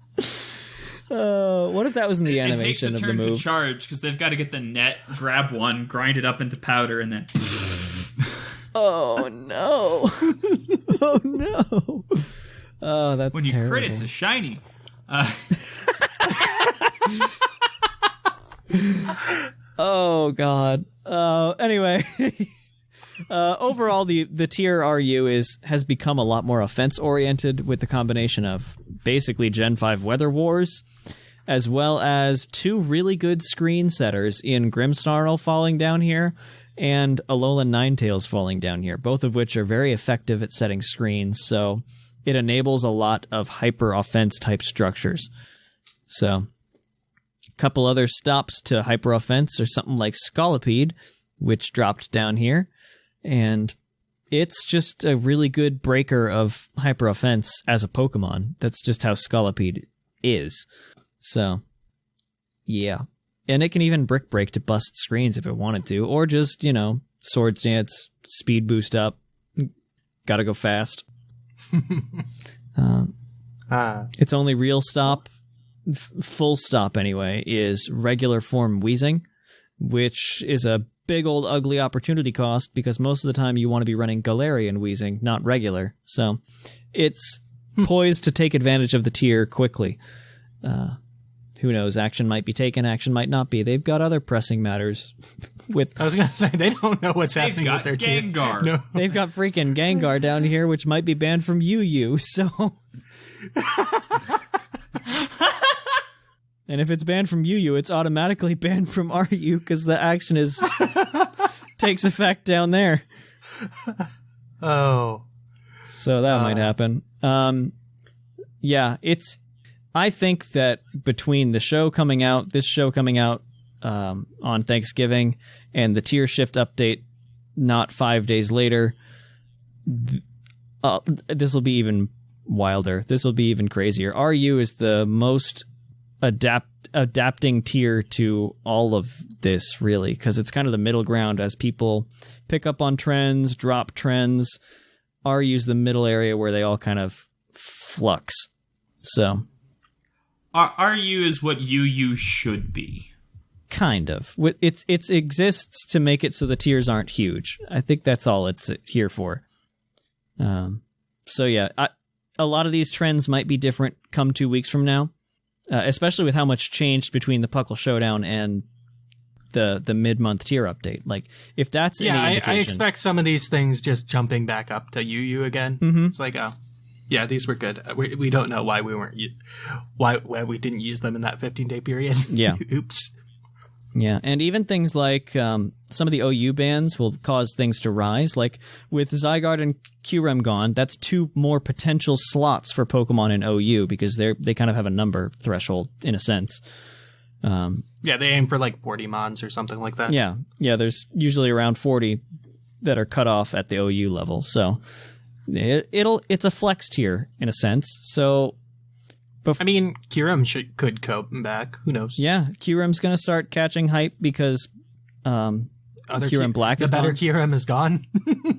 What if that was in the It takes animation a of the turn to move? charge because they've got to get the net, grab one, grind it up into powder, and then. Oh no! Oh no! Oh, that's when you terrible. crit, it's a shiny. Oh god. Anyway. Overall, the tier RU has become a lot more offense-oriented with the combination of basically Gen 5 Weather Wars, as well as two really good screen setters in Grimmsnarl falling down here and Alolan Ninetales falling down here, both of which are very effective at setting screens, so it enables a lot of hyper-offense type structures. So, a couple other stops to hyper-offense are something like Scolipede, which dropped down here. And it's just a really good breaker of hyper offense as a Pokemon. That's just how Scolipede is. So, yeah. And it can even Brick Break to bust screens if it wanted to. Or just, Swords Dance, speed boost up. Gotta go fast. Its only real stop, full stop anyway, is regular form Weezing, which is a big old ugly opportunity cost because most of the time you want to be running Galarian Weezing, not regular. So it's poised to take advantage of the tier quickly. Who knows? Action might be taken, action might not be. They've got other pressing matters. I was going to say, they don't know what's happening with their tier. Gengar. No. They've got freaking Gengar down here, which might be banned from UU, so... And if it's banned from UU, it's automatically banned from RU because the action takes effect down there. Oh. So that might happen. Yeah, I think that between this show coming out on Thanksgiving and the tier shift update not 5 days later, this will be even wilder. This will be even crazier. RU is the most adapting tier to all of this, really, because it's kind of the middle ground as people pick up on trends, drop trends. RU's the middle area where they all kind of flux. So RU is what UU should be. Kind of. It exists to make it so the tiers aren't huge. I think that's all it's here for. So yeah, a lot of these trends might be different come 2 weeks from now. Especially with how much changed between the PUCL Showdown and the mid-month tier update. Like, if that's any indication... I expect some of these things just jumping back up to UU again. Mm-hmm. It's like, oh, yeah, these were good. We don't know why we didn't use them in that 15-day period. Yeah. Oops. Yeah, and even things like some of the OU bans will cause things to rise. Like with Zygarde and Kyurem gone, that's 2 more potential slots for Pokemon in OU because they kind of have a number threshold in a sense. Yeah, they aim for like 40 mons or something like that. Yeah, there's usually around 40 that are cut off at the OU level. So it's a flex tier in a sense. So I mean, Kyurem could come back. Who knows? yeah, Kyurem's going to start catching hype because Kyurem Black is the better gone. Kyurem is gone.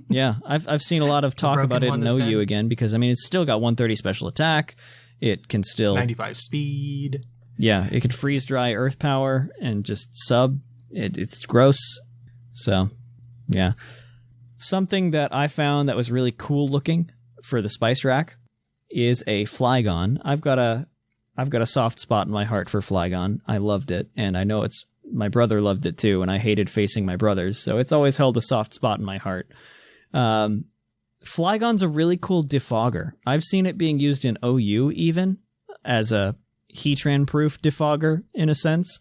Yeah, I've seen a lot of talk broken about it one in is OU dead. again because, I mean, it's still got 130 special attack. It can still... 95 speed. Yeah, it can freeze dry Earth Power and just sub. It's gross. So, yeah. Something that I found that was really cool looking for the Spice Rack is a Flygon. I've got a soft spot in my heart for Flygon. I loved it, and I know my brother loved it too, and I hated facing my brothers, so it's always held a soft spot in my heart. Flygon's a really cool defogger. I've seen it being used in OU even as a Heatran-proof defogger in a sense.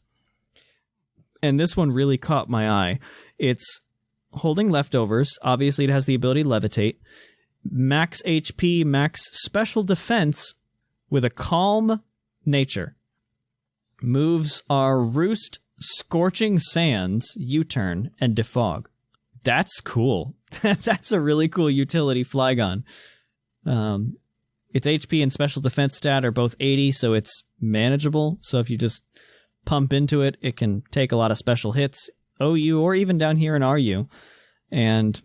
And this one really caught my eye. It's holding leftovers. Obviously, it has the ability to levitate. Max HP, max special defense with a calm nature. Moves are Roost, Scorching Sands, U-Turn, and Defog. That's cool. That's a really cool utility Flygon. Its HP and special defense stat are both 80, so it's manageable. So if you just pump into it, it can take a lot of special hits, OU or even down here in RU. And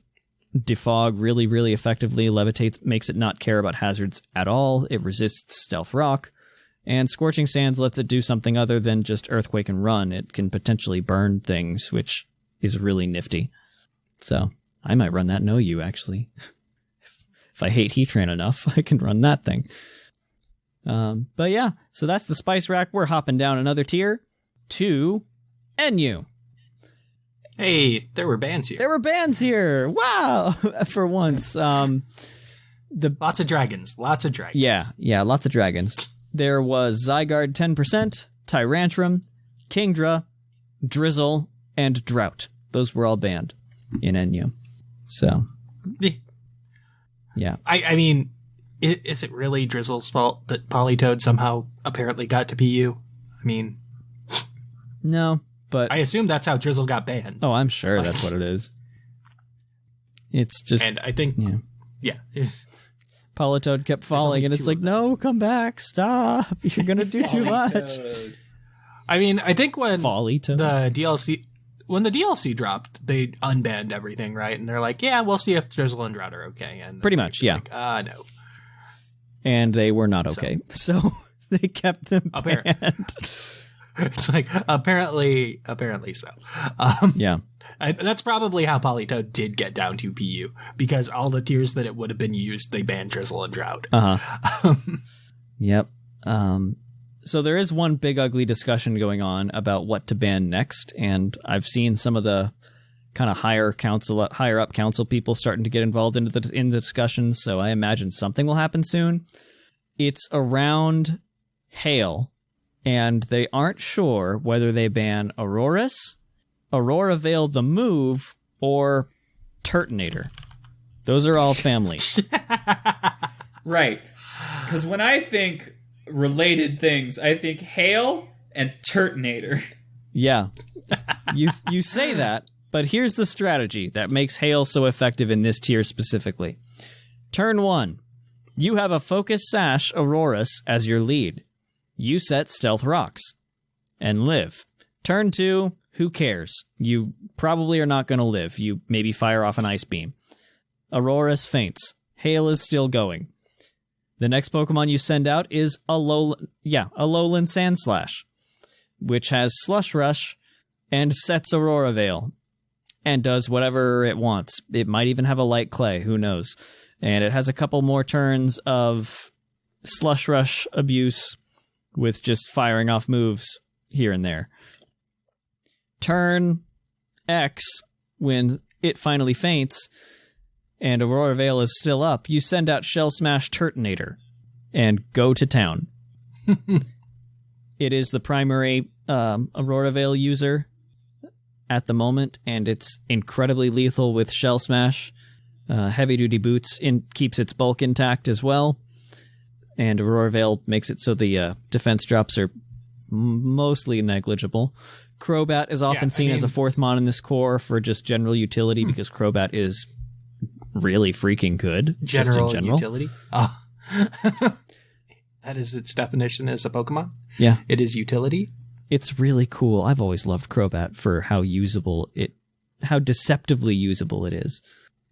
Defog really, really effectively levitates, makes it not care about hazards at all. It resists Stealth Rock. And Scorching Sands lets it do something other than just Earthquake and Run. It can potentially burn things, which is really nifty. So I might run that in OU, actually. If I hate Heatran enough, I can run that thing. But yeah, so that's the Spice Rack. We're hopping down another tier to NU. Hey, there were bands here. There were bands here. Wow. For once. Lots of dragons. Yeah, lots of dragons. There was Zygarde 10%, Tyrantrum, Kingdra, Drizzle, and Drought. Those were all banned in NU. So, yeah. I mean, is it really Drizzle's fault that Politoed somehow apparently got to PU? I mean... No, but... I assume that's how Drizzle got banned. Oh, I'm sure that's what it is. It's just... And I think... Yeah. Politoed kept falling, and it's like, no, come back, stop. You're going to do too much. I mean, I think when Politoed. When the DLC dropped, they unbanned everything, right? And they're like, yeah, we'll see if Drizzle and Drought are okay. And pretty much, yeah. Like, no. And they were not okay. So they kept them banned. It's like, apparently so. Yeah. That's probably how Politoed did get down to PU, because all the tiers that it would have been used, they banned Drizzle and Drought. Uh-huh. Yep. So there is one big ugly discussion going on about what to ban next, and I've seen some of the kind of higher up council people starting to get involved in the discussions, so I imagine something will happen soon. It's around Hail, and they aren't sure whether they ban Aurorus, Aurora Veil the move, or Turtonator. Those are all family. Right. Because when I think related things, I think Hail and Turtonator. Yeah. You say that, but here's the strategy that makes Hail so effective in this tier specifically. Turn 1. You have a Focus Sash Aurorus as your lead. You set Stealth Rocks and live. Turn 2, who cares? You probably are not going to live. You maybe fire off an Ice Beam. Aurorus faints. Hail is still going. The next Pokemon you send out is Alolan Sandslash, which has Slush Rush and sets Aurora Veil and does whatever it wants. It might even have a Light Clay, who knows. And it has a couple more turns of Slush Rush abuse with just firing off moves here and there. Turn X, when it finally faints and Aurora Veil is still up, you send out Shell Smash Turtonator and go to town. It is the primary Aurora Veil user at the moment, and it's incredibly lethal with Shell Smash. Heavy-duty boots keeps its bulk intact as well, and Aurora Veil makes it so the defense drops are mostly negligible. Crobat is often seen as a fourth mon in this core for just general utility, because Crobat is really freaking good. Just in general. Utility? That is its definition as a Pokemon? Yeah. It is utility? It's really cool. I've always loved Crobat for how deceptively usable it is.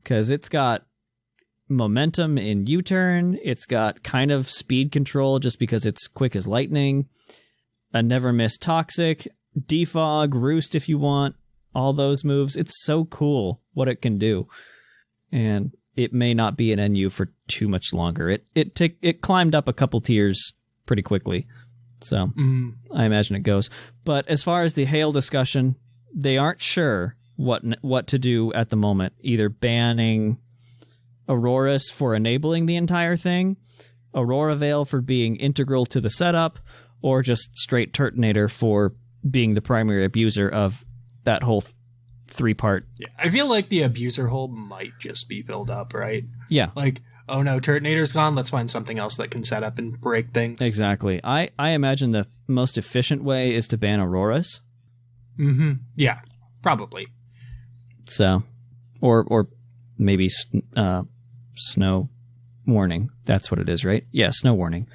Because it's got momentum in U-turn, it's got kind of speed control just because it's quick as lightning, a never miss toxic, defog, roost if you want, all those moves. It's so cool what it can do. And it may not be an NU for too much longer. It climbed up a couple tiers pretty quickly. So I imagine it goes. But as far as the Hail discussion, they aren't sure what to do at the moment. Either banning Aurorus for enabling the entire thing, Aurora Veil for being integral to the setup, or just straight Turtonator for being the primary abuser of that whole three-part. Yeah, I feel like the abuser hole might just be filled up, right? Yeah. Like, oh no, Turtonator's gone, let's find something else that can set up and break things. Exactly. I imagine the most efficient way is to ban Aurorus. Yeah, probably. So, or maybe Snow Warning. That's what it is, right? Yeah, Snow Warning.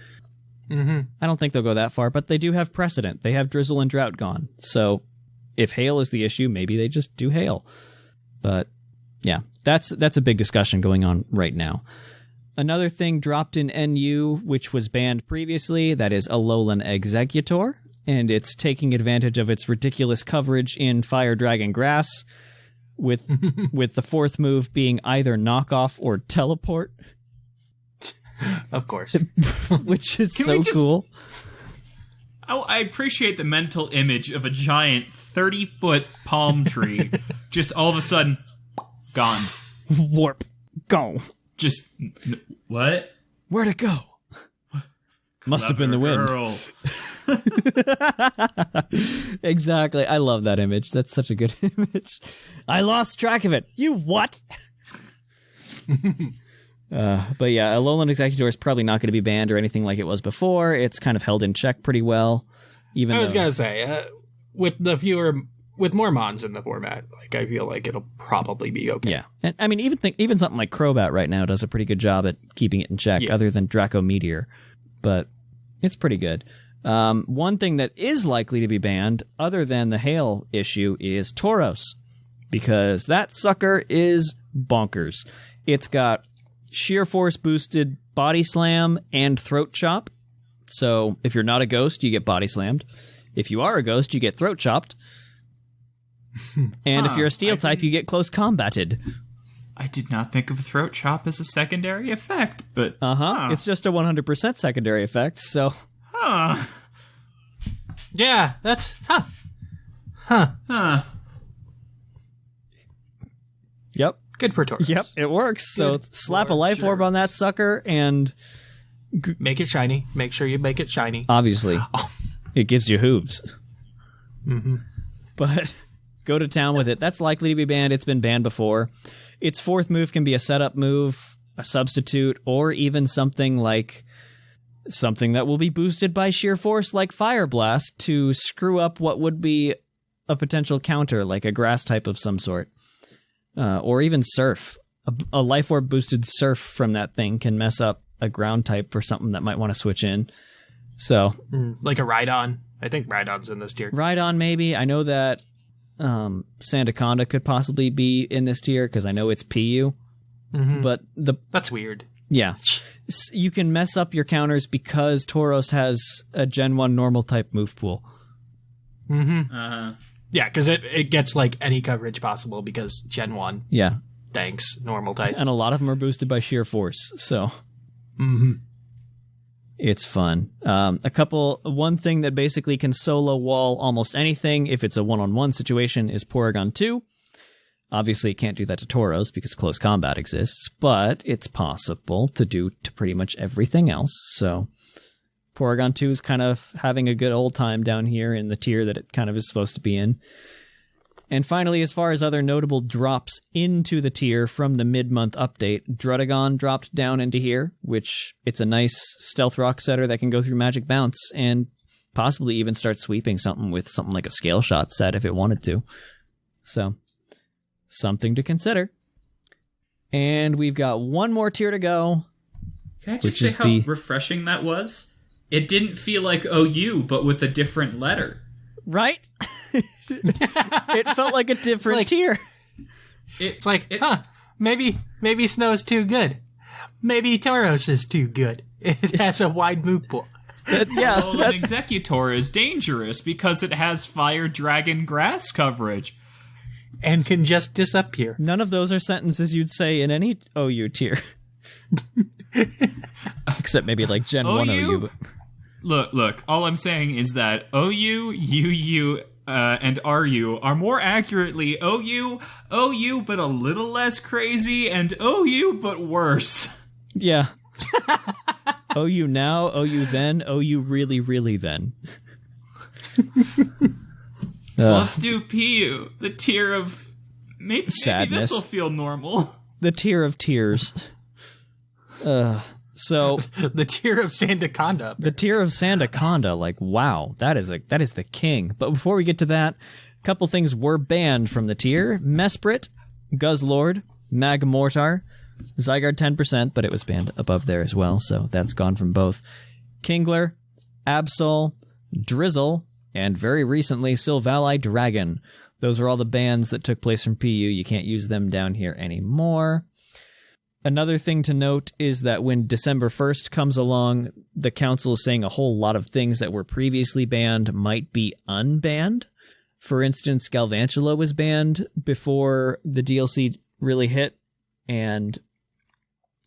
I don't think they'll go that far, but they do have precedent. They have Drizzle and Drought gone. So if Hail is the issue, maybe they just do Hail. But yeah, that's a big discussion going on right now. Another thing dropped in NU, which was banned previously, that is Alolan Exeggutor, and it's taking advantage of its ridiculous coverage in Fire Dragon Grass, with the fourth move being either Knockoff or Teleport. Of course. Which is so cool. I appreciate the mental image of a giant 30-foot palm tree just all of a sudden gone. Warp. Go. Just... What? Where'd it go? Must have been the wind. Girl. Exactly. I love that image. That's such a good image. I lost track of it. You what? But yeah, Alolan Exeggutor is probably not going to be banned or anything like it was before. It's kind of held in check pretty well. Even I was going to say, with more mons in the format, like I feel like it'll probably be okay. Yeah. And I mean, even something like Crobat right now does a pretty good job at keeping it in check, other than Draco Meteor. But it's pretty good. One thing that is likely to be banned, other than the Hail issue, is Tauros. Because that sucker is bonkers. It's got Sheer Force boosted Body Slam and Throat Chop. So if you're not a ghost, you get Body Slammed. If you are a ghost, you get Throat Chopped. And if you're a Steel type, you get Close Combated. I did not think of Throat Chop as a secondary effect, but... It's just a 100% secondary effect, so... Yeah, that's... Yep. Good for Tauros. Yep, it works. So slap a Life Orb on that sucker and... Make it shiny. Make sure you make it shiny. Obviously. It gives you hooves. But go to town with it. That's likely to be banned. It's been banned before. Its fourth move can be a setup move, a substitute, or even something that will be boosted by sheer force like Fire Blast to screw up what would be a potential counter, like a grass type of some sort. Or even Surf. A Life Orb boosted Surf from that thing can mess up a ground type or something that might want to switch in. So, like a Rhydon. I think Rhydon's in this tier. Rhydon, maybe. I know that Sandaconda could possibly be in this tier because I know it's PU. But that's weird. Yeah. You can mess up your counters because Tauros has a Gen 1 normal type move pool. Yeah, because it gets like any coverage possible because Gen 1. Yeah. Thanks, normal types. And a lot of them are boosted by sheer force, so... It's fun. One thing that basically can solo wall almost anything if it's a one-on-one situation is Porygon 2. Obviously, it can't do that to Tauros because close combat exists, but it's possible to do to pretty much everything else. So Porygon 2 is kind of having a good old time down here in the tier that it kind of is supposed to be in. And finally, as far as other notable drops into the tier from the mid-month update, Druddigon dropped down into here, which it's a nice stealth rock setter that can go through Magic Bounce and possibly even start sweeping something with something like a Scale Shot set if it wanted to. So, something to consider. And we've got one more tier to go. Can I just say how refreshing that was? It didn't feel like OU, but with a different letter. Right? It felt like a different tier. It's like, maybe Snow's too good. Maybe Tauros is too good. It has a wide move pool. Well, an Executor is dangerous because it has Fire, Dragon, Grass coverage. And can just disappear. None of those are sentences you'd say in any OU tier. Except maybe like Gen 1 OU. Look, all I'm saying is that OU, UU, and RU are more accurately OU, but a little less crazy, and OU, but worse. Yeah. OU now, OU then, OU really, really then. So let's do PU, the tier of... Maybe this will feel normal. The tier of tears. So the tier of Sandaconda. The tier of Sandaconda, like, wow, that is the king. But before we get to that, a couple things were banned from the tier. Mesprit, Guzzlord, Magmortar, Zygarde 10%, but it was banned above there as well, so that's gone from both. Kingler, Absol, Drizzle, and very recently, Silvally Dragon. Those are all the bans that took place from PU. You can't use them down here anymore. Another thing to note is that when December 1st comes along, the council is saying a whole lot of things that were previously banned might be unbanned. For instance, Galvantula was banned before the DLC really hit, and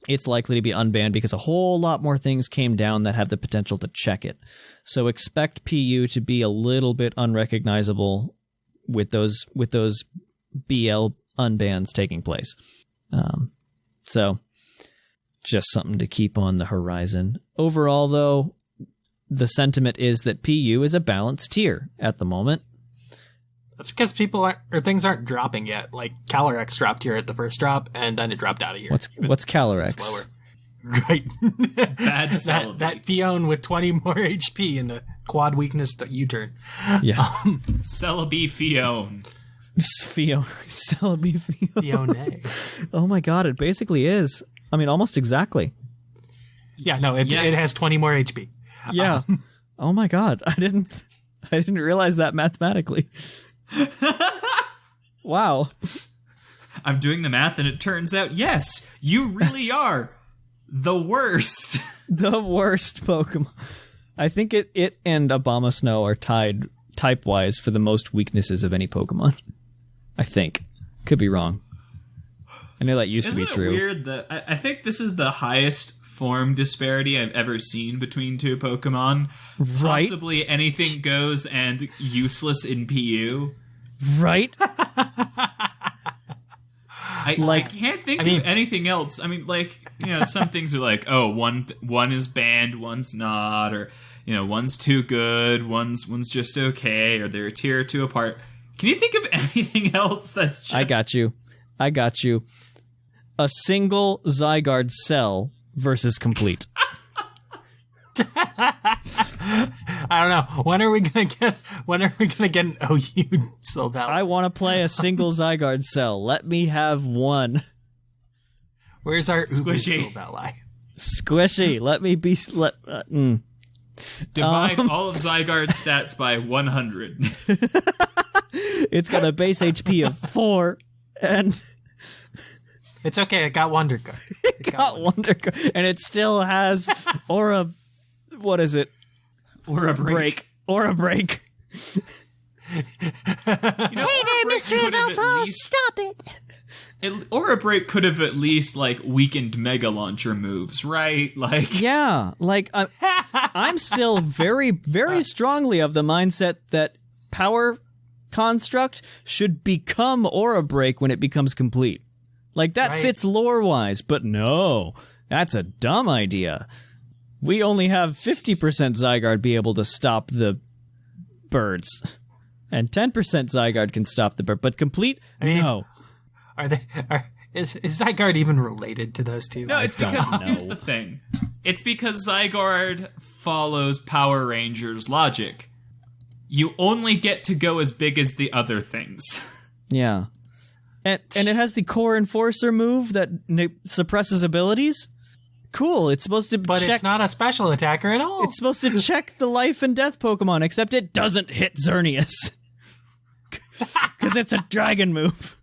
it's likely to be unbanned because a whole lot more things came down that have the potential to check it. So expect PU to be a little bit unrecognizable with those BL unbans taking place. So just something to keep on the horizon. Overall, though, the sentiment is that PU is a balanced tier at the moment. That's because things aren't dropping yet. Like Calyrex dropped here at the first drop, and then it dropped out of here. What's Calyrex? Slower. Right. Bad Celebi. that Fion with 20 more HP and a quad weakness U-turn. Yeah. Celebi Fion. Celebi Fion. Fione. Oh my god, it basically is. I mean, almost exactly. Yeah, no, it has 20 more HP. Yeah. Oh my god, I didn't realize that mathematically. Wow. I'm doing the math and it turns out, yes, you really are the worst. The worst Pokemon. I think it and Abomasnow are tied type-wise for the most weaknesses of any Pokemon. I think. Could be wrong. I know that used to be true. Isn't it weird that I think this is the highest form disparity I've ever seen between two Pokemon? Right? Possibly anything goes and useless in PU. Right? I can't think of anything else. I mean, like, you know, some things are like, oh, one is banned, one's not, or, you know, one's too good, one's just okay, or they're a tier or two apart. Can you think of anything else that's just... I got you. A single Zygarde cell versus complete. I don't know. When are we gonna get an OU Silvally? I want to play a single Zygarde cell. Let me have one. Where's our Squishy Silvally? Squishy. Let me be. Divide all of Zygarde's stats by 100. It's got a base HP of 4, and it's okay. It got Wonder Guard. It got Wonder Guard, and it still has Aura. What is it? Aura Break. Aura Break. You know, hey there, Mr. Eveltos, stop it. Aura Break could have at least, like, weakened Mega Launcher moves, right? Like, yeah, like, I'm still very, very strongly of the mindset that Power Construct should become Aura Break when it becomes complete. Like, that fits lore-wise, but no, that's a dumb idea. We only have 50% Zygarde be able to stop the birds. And 10% Zygarde can stop the burn, but complete? No. Is Zygarde even related to those two? No, it's because here's the thing. It's because Zygarde follows Power Rangers logic. You only get to go as big as the other things. Yeah. And it has the Core Enforcer move that suppresses abilities. Cool. It's supposed to But it's not a special attacker at all. It's supposed to check the life and death Pokemon, except it doesn't hit Xerneas. Because it's a dragon move.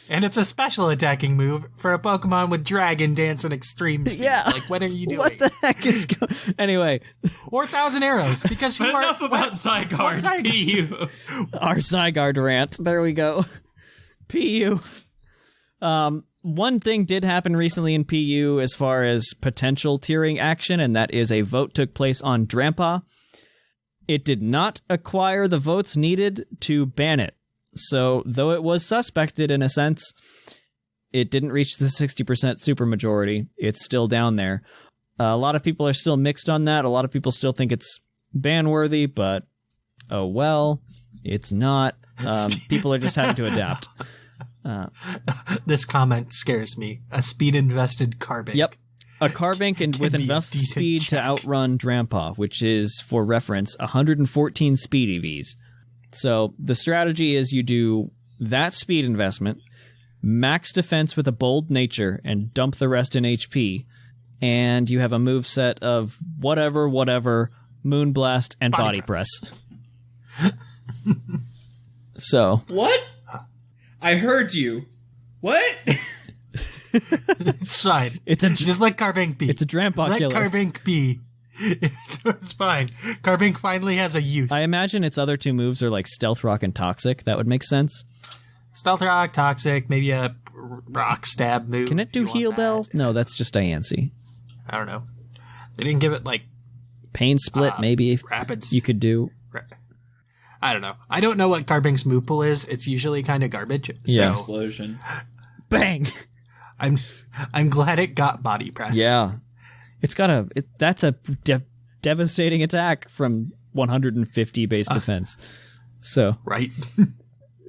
And it's a special attacking move for a Pokemon with Dragon Dance and Extreme Speed. Yeah. Like, what are you doing? What the heck is going... Anyway. Or 1,000 Arrows, because you But are... enough about Zygarde. PU. Our Zygarde rant. There we go. PU. One thing did happen recently in PU as far as potential tiering action, and that is a vote took place on Drampa. It did not acquire the votes needed to ban it. So, though it was suspected in a sense, it didn't reach the 60% supermajority. It's still down there. A lot of people are still mixed on that. A lot of people still think it's ban-worthy, but oh well, it's not. People are just having to adapt. This comment scares me. A speed-invested Carbink. Yep. A Carbink with enough speed to outrun Drampa, which is, for reference, 114 speed EVs. So the strategy is you do that speed investment, max defense with a bold nature, and dump the rest in HP, and you have a move set of whatever, Moonblast, and Body Press. So... What? I heard you. What? It's fine. Just let Carbink be. It's a Drampa killer. Let Carbink be. It's fine. Carbink finally has a use. I imagine its other two moves are like Stealth Rock and Toxic. That would make sense. Stealth Rock, Toxic, maybe a Rock Stab move. Can it do Heal Bell? No, that's just Diancie. I don't know. They didn't give it like Pain Split, maybe. Rapids. You could do. I don't know. I don't know what Carbink's move pool is. It's usually kind of garbage. Yeah. So Explosion. Bang! I'm glad it got Body Press. Yeah. It's got that's a devastating attack from 150 base defense. So. Right.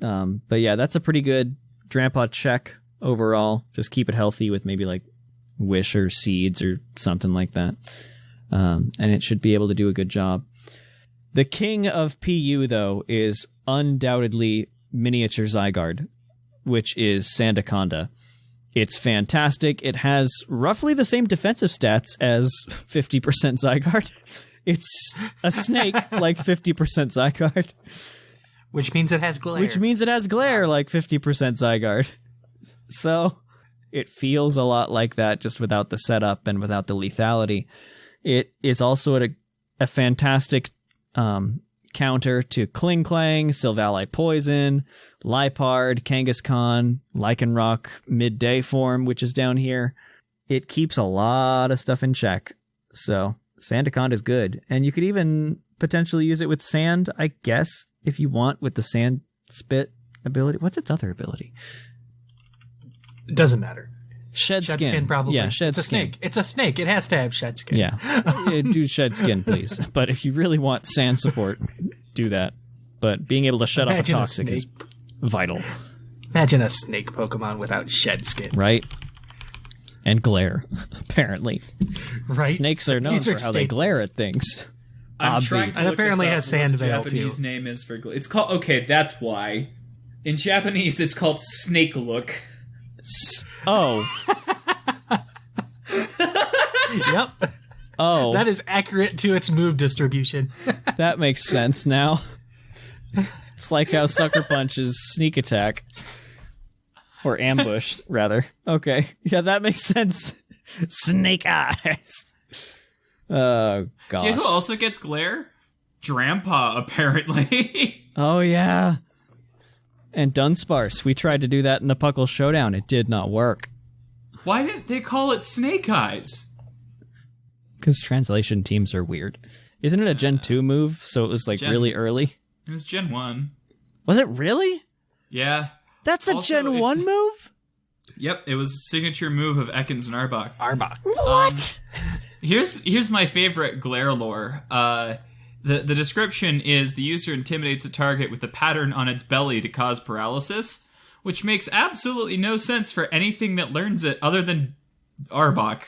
But yeah, that's a pretty good Drampa check overall. Just keep it healthy with maybe like Wish or Seeds or something like that. And it should be able to do a good job. The king of PU, though, is undoubtedly Miniature Zygarde, which is Sandaconda. It's fantastic. It has roughly the same defensive stats as 50% Zygarde. It's a snake like 50% Zygarde. Which means it has glare. Which means it has glare like 50% Zygarde. So it feels a lot like that just without the setup and without the lethality. It is also a fantastic counter to Kling Klang, Silvally Poison, Liepard, Kangaskhan, Lycanroc midday form, which is down here. It keeps a lot of stuff in check. So Sandaconda is good. And you could even potentially use it with Sand, I guess, if you want, with the Sand Spit ability. What's its other ability? It doesn't matter. Shed skin, probably. Yeah, shed it's a skin. snake. It's a snake. It has to have shed skin. Yeah. Do shed skin, please. But if you really want sand support, do that. But being able to shut off a toxic is vital. Imagine a snake Pokemon without shed skin. Right? And glare, apparently. Right? Snakes are known for how they glare at things. I'm trying to and look apparently this up has sand what the veil, Japanese too. name is for it's called that's why. In Japanese it's called snake look. Oh. Yep. Oh. That is accurate to its move distribution. That makes sense now. It's like how Sucker Punch is sneak attack. Or ambush, rather. Okay. Yeah, that makes sense. Snake eyes. Oh, gosh. Do you know who also gets glare? Drampa, apparently. Oh, yeah. And Dunsparce. We tried to do that in the Puckle Showdown. It did not work. Why didn't they call it Snake Eyes? Because translation teams are weird. Isn't it a Gen 2 move? So it was like really early? It was Gen 1. Was it really? Yeah. That's a Also, Gen 1 move? Yep, it was a signature move of Ekans and Arbok. Arbok. What? Here's my favorite glare lore. The description is the user intimidates a target with a pattern on its belly to cause paralysis, which makes absolutely no sense for anything that learns it other than Arbok.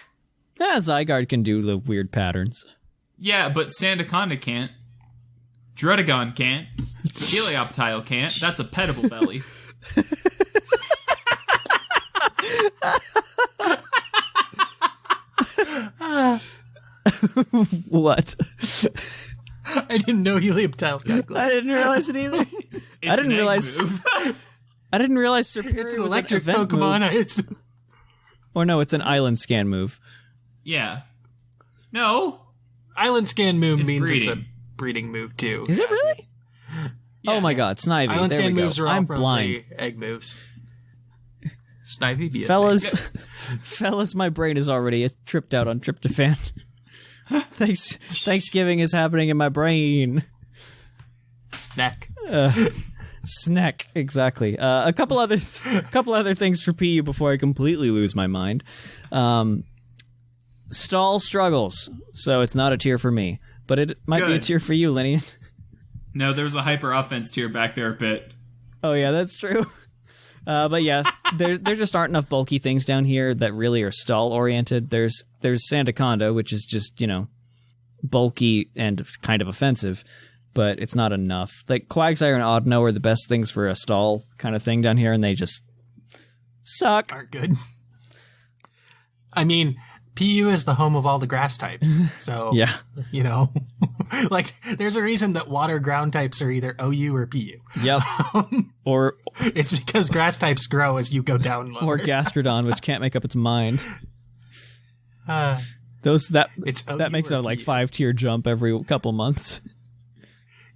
Yeah, Zygarde can do the weird patterns. Yeah, but Sandaconda can't. Druddigon can't. Helioptile can't. That's a petable belly. What? I didn't know Helioptile got glitched. I didn't realize it either. I didn't realize. I didn't realize Serperior It's an was electric an event Pokemon. move. Or no, it's an island scan move. Yeah. No. Island Scan move It's means it's a breeding. breeding move too. Is it really? Yeah. Oh my God, Snivy. Island there Scan we go. moves are all I'm from blind. the egg moves. Snivy, be a Fellas, fellas, my brain is already tripped out on tryptophan. Thanksgiving is happening in my brain. snack. Snack, exactly. A couple other things for PU before I completely lose my mind. Stall struggles, so it's not a tier for me, but it might be a Good. tier for you, Lynian. No, there's a hyper offense tier back there a bit. Oh yeah, that's true. But yes, there just aren't enough bulky things down here that really are stall oriented. There's Sandaconda, which is just, bulky and kind of offensive, but it's not enough. Like Quagsire and Audino are the best things for a stall kind of thing down here, and they just suck. Aren't good. I mean, PU is the home of all the grass types, so Yeah. like there's a reason that water ground types are either OU or PU. Yep. Or It's because grass types grow as you go down lower. Gastrodon, which can't make up its mind. Uh, That It's OU makes or a like PU. 5-tier jump every couple months.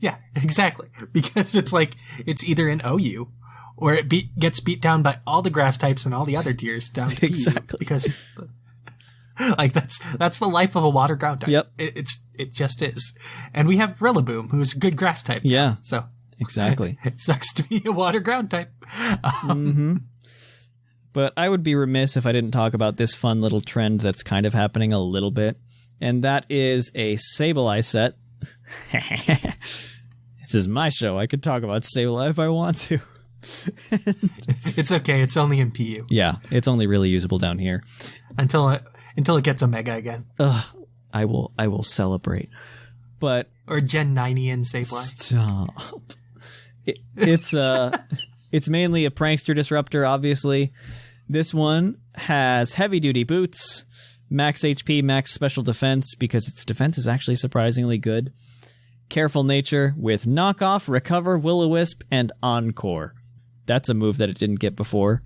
yeah, exactly. Because it's like it's either an OU or it gets beat down by all the grass types and all the other tiers down to Exactly. PU. Because like that's the life of a water ground type. Yep. It just is. And we have Rillaboom, who's a good grass type. Yeah. So Exactly. it sucks to be a water ground type. But I would be remiss if I didn't talk about this fun little trend that's kind of happening a little bit, and that is a Sableye set. This is my show. I could talk about Sableye if I want to. It's okay. It's only in PU Yeah, it's only really usable down here. until it gets a mega again, Ugh, I will celebrate. But or Gen 90 in Sableye. stop. It's mainly a prankster disruptor, obviously. This one has heavy duty boots, max HP, max special defense, because its defense is actually surprisingly good. Careful nature with knockoff, recover, will-o-wisp, and encore. That's a move that it didn't get before.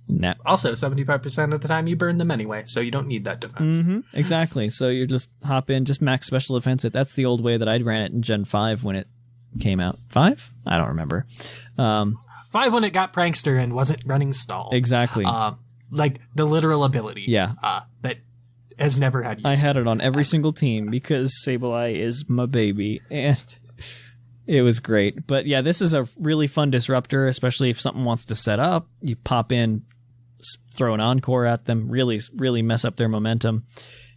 Nah. Also, 75% of the time you burn them anyway, so you don't need that defense. Exactly. So you just hop in, just max special defense it. That's the old way that I ran it in Gen 5 when it came out. 5? I don't remember. 5 when it got prankster and wasn't running stall. Exactly. Like the literal ability. Yeah. That has never had use. I had it on every single team because Sableye is my baby, and it was great. But yeah, this is a really fun disruptor, especially if something wants to set up. You pop in, throw an encore at them, really mess up their momentum.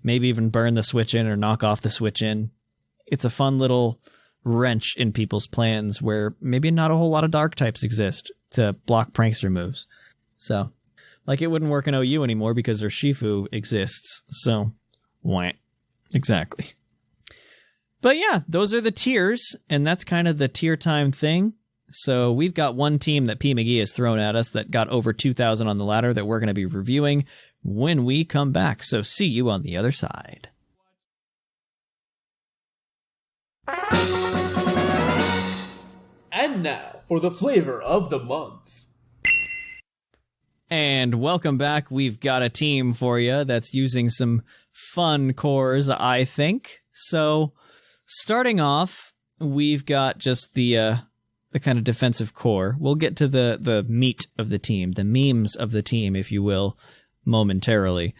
Maybe even burn the switch in or knock off the switch in. It's a fun little wrench in people's plans where maybe not a whole lot of dark types exist to block prankster moves. So, like, it wouldn't work in OU anymore because their Shifu exists. So, wah. Exactly. But yeah, those are the tiers, and that's kind of the tier time thing. So we've got one team that P. McGee has thrown at us that got over 2,000 on the ladder that we're going to be reviewing when we come back. So see you on the other side. And now for the flavor of the month. And welcome back. We've got a team for you that's using some fun cores, I think. So starting off, we've got just the kind of defensive core. We'll get to the meat of the team, the memes of the team, if you will, momentarily.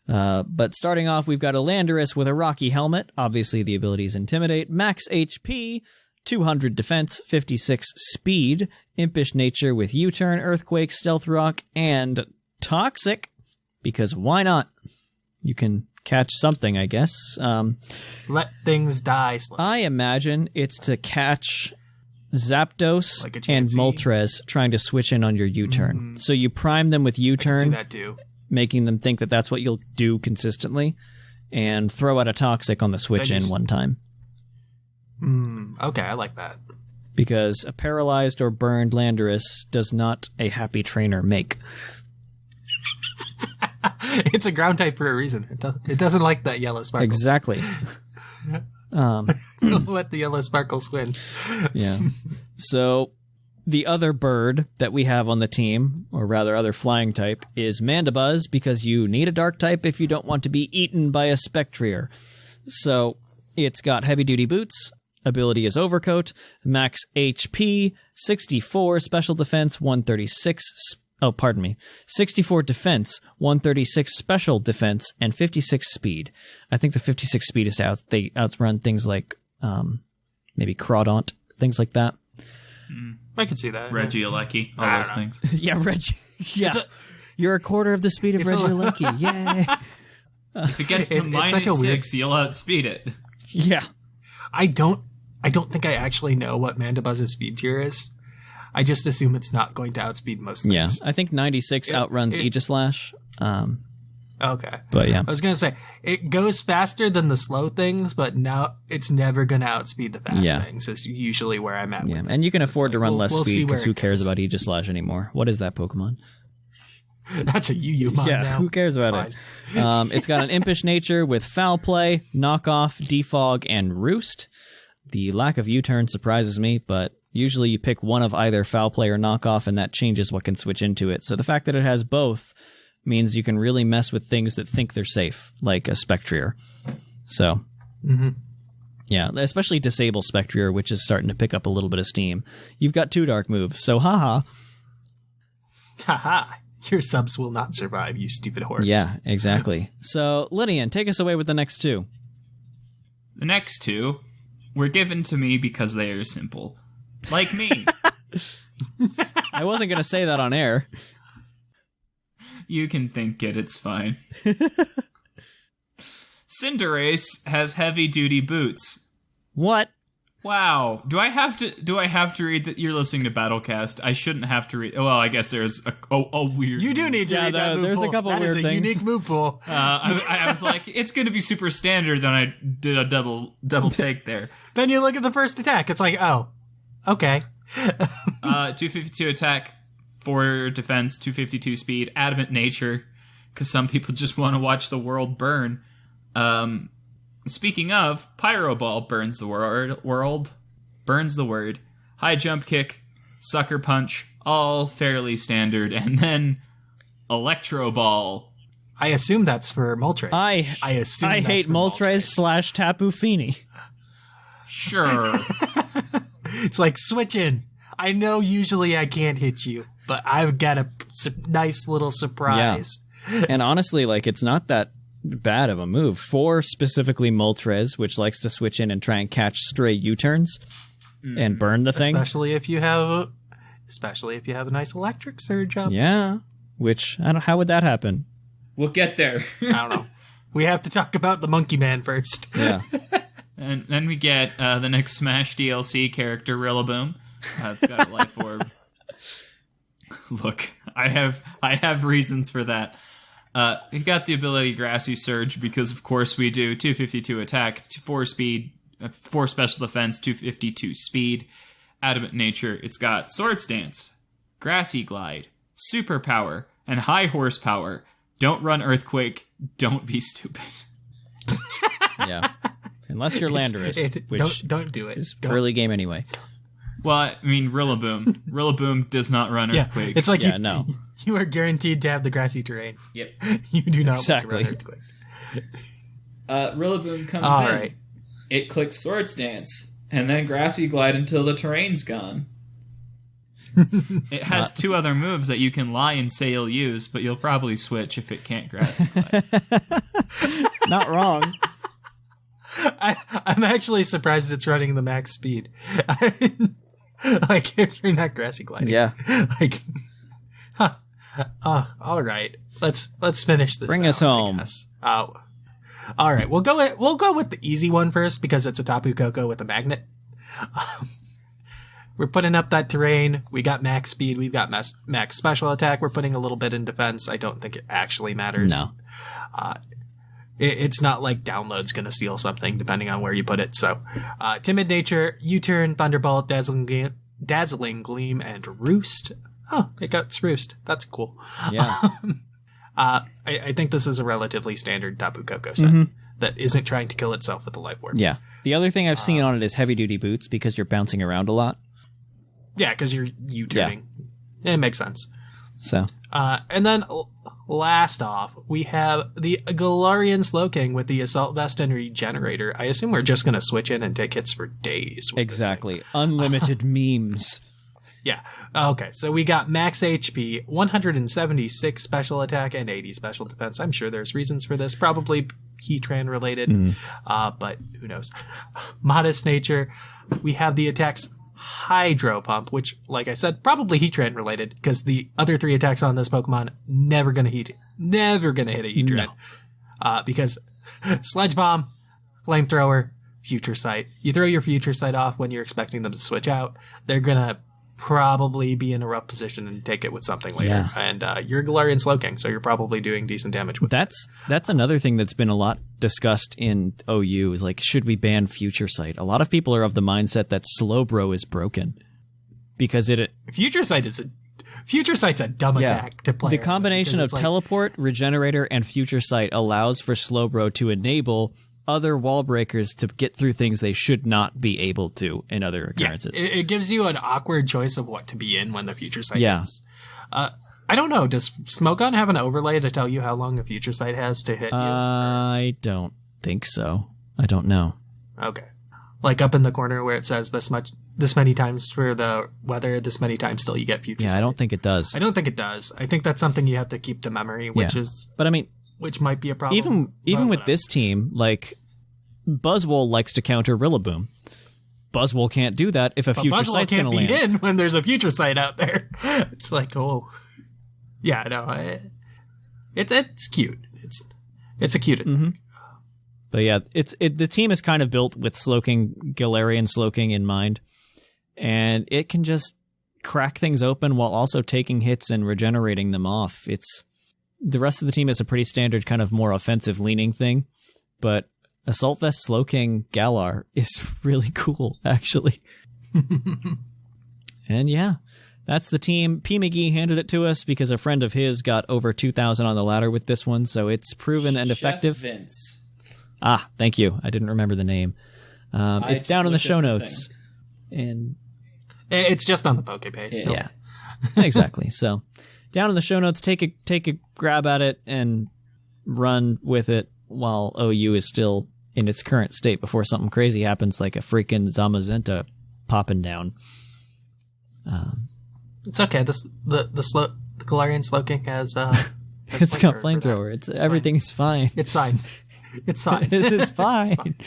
But starting off, we've got a Landorus with a Rocky helmet. Obviously, the ability is Intimidate. Max HP, 200 defense, 56 speed. Impish nature with U-turn, Earthquake, Stealth Rock, and Toxic. Because why not? You can catch something, I guess. Let things die slowly. I imagine it's to catch Zapdos Like a and Chansey? Moltres trying to switch in on your U-turn. So you prime them with I can see U-turn, that too. making them think that that's what you'll do consistently, and throw out a Toxic on the switch Then in you one time. Okay, I like that. Because a paralyzed or burned Landorus does not a happy trainer make. It's a ground type for a reason. It doesn't like that yellow sparkle. Exactly. Let the yellow sparkles win. Yeah. So the other bird that we have on the team, or rather other flying type, is Manda Buzz, because you need a dark type if you don't want to be eaten by a Spectrier. So it's got heavy duty boots, ability is Overcoat, max HP, 64 special defense, 64 defense, 136 special defense, and 56 speed. I think the 56 speed is they outrun things like maybe Crawdaunt, things like that. I can see that. Regieleki, all those things. Yeah, Reggie. Yeah. You're a quarter of the speed of Regieleki. Yay. If it gets to It's minus like a weird- 6, you'll outspeed it. Yeah. I don't think I actually know what Manda Buzz's speed tier is. I just assume it's not going to outspeed most things. Yeah. I think 96 outruns Aegislash. Okay. But yeah. I was going to say, it goes faster than the slow things, but now it's never going to outspeed the fast things. Is usually where I'm at. Yeah. With it. And you can afford to run less we'll see speed, because where who it cares goes. about Aegislash anymore? What is that Pokemon? That's a Yu mod now. Who cares about It's it? It's got an impish nature with Foul Play, Knockoff, Defog, and Roost. The lack of U-turn surprises me, but usually you pick one of either Foul Play or Knockoff, and that changes what can switch into it. So the fact that it has both means you can really mess with things that think they're safe, like a Spectrier. So, yeah, especially Disable Spectrier, which is starting to pick up a little bit of steam. You've got 2 dark moves, so haha. Haha. Your subs will not survive, you stupid horse. Yeah, exactly. So, Lynian, take us away with the next 2. The next 2 were given to me because they are simple. Like me. I wasn't going to say that on air. You can think it, it's fine. Cinderace has heavy-duty boots. What? Wow. Do I have to read that? You're listening to Battlecast. I shouldn't have to read. Well, I guess there's a weird. You do need to read that move there's pool. a couple That weird is a things. unique move pool. I was like, it's going to be super standard. Then I did a double take there. Then you look at the first attack. It's like, oh, okay. 252 attack, 4 defense, 252 speed, adamant nature, because some people just want to watch the world burn. Speaking of, Pyro Ball burns the world. Burns the word. High jump kick, sucker punch, all fairly standard. And then Electro Ball. I assume that's for Moltres. I assume I that's hate for Moltres / Tapu Fini. Sure. It's like, switch in. I know usually I can't hit you, but I've got a nice little surprise. And honestly, like, it's not that bad of a move for specifically Moltres, which likes to switch in and try and catch stray U-turns and burn the thing. Especially if you have a nice electric surge up. Yeah, which how would that happen? We'll get there. I don't know. We have to talk about the Monkey Man first. Yeah. And then we get the next Smash DLC character, Rillaboom. It's got a life orb. Look, I have reasons for that. You got the ability Grassy Surge because, of course, we do 252 attack, 4 speed, 4 special defense, 252 speed, adamant nature. It's got Sword Stance, Grassy Glide, Superpower, and High Horsepower. Don't run Earthquake. Don't be stupid. Yeah. Unless you're Landorus, which don't do it. is early game anyway. Well, I mean, Rillaboom. Rillaboom does not run Earthquake. It's like no. you are guaranteed to have the grassy terrain. Yep. You do not Exactly. want to run Earthquake. Rillaboom comes All in. right. It clicks Sword Stance, and then Grassy Glide until the terrain's gone. It has 2 other moves that you can lie and say you'll use, but you'll probably switch if it can't Grassy Glide. Not wrong. I'm actually surprised it's running the max speed. Like, if you're not grassy gliding. Yeah. Like, all right. Let's finish this. Bring out, us home. I guess. Oh. All right, we'll go with the easy one first because it's a Tapu Koko with a magnet. We're putting up that terrain. We got max speed. We've got max special attack. We're putting a little bit in defense. I don't think it actually matters. No. It's not like download's going to steal something depending on where you put it. So, Timid Nature, U-Turn, Thunderbolt, Dazzling Gleam, and Roost. Oh, it got Roost. That's cool. Yeah. I think this is a relatively standard Tapu Koko set that isn't trying to kill itself with a life orb. Yeah. The other thing I've seen on it is heavy duty boots because you're bouncing around a lot. Yeah, because you're U-turning. Yeah. It makes sense. So. And then last off, we have the Galarian Slowking with the Assault Vest and Regenerator. I assume we're just going to switch in and take hits for days. With Exactly. Unlimited memes. Yeah. Okay, so we got max HP, 176 special attack, and 80 special defense. I'm sure there's reasons for this. Probably Heatran related, but who knows. Modest Nature. We have the attacks Hydro Pump, which, like I said, probably Heatran related, because the other 3 attacks on this Pokemon never gonna hit a Heatran. No. Because Sledge Bomb, Flamethrower, Future Sight. You throw your Future Sight off when you're expecting them to switch out. They're gonna probably be in a rough position and take it with something later. Yeah. And you're a Galarian Slowking, so you're probably doing decent damage with it. That's another thing that's been a lot discussed in OU is like, should we ban Future Sight? A lot of people are of the mindset that Slowbro is broken because Future Sight's a dumb attack to play. The combination of Teleport, Regenerator, and Future Sight allows for Slowbro to enable other wall breakers to get through things they should not be able to in other occurrences. Yeah, it gives you an awkward choice of what to be in when the Future Sight hits. I don't know. Does Smogon have an overlay to tell you how long a Future Sight has to hit you? I don't think so. I don't know. Okay. Like up in the corner where it says this many times for the weather, this many times till you get Future Sight. I don't think it does. I don't think it does. I think that's something you have to keep to memory, which might be a problem. Even with this team, like Buzzwole likes to counter Rillaboom. Buzzwole can't do that if a Future Sight's going to land. Buzzwole can't be in when there's a Future Sight out there. It's like, oh, yeah, no, it's cute. It's a cute attack. But yeah, the team is kind of built with Galarian Slowking in mind, and it can just crack things open while also taking hits and regenerating them off. The rest of the team is a pretty standard kind of more offensive leaning thing, but Assault Vest Slowking Galar is really cool, actually. And yeah, that's the team. P. McGee handed it to us because a friend of his got over 2,000 on the ladder with this one, so it's proven and effective. Vince. Ah, thank you. I didn't remember the name. It's down in the show notes. And it's just on the PokePage still. Yeah, exactly. So down in the show notes, take a grab at it and run with it while OU is still in its current state before something crazy happens like a freaking Zamazenta popping down. It's okay. The Galarian Slowking has it's got Flamethrower. It's everything is fine. It's fine. It's fine. This is fine.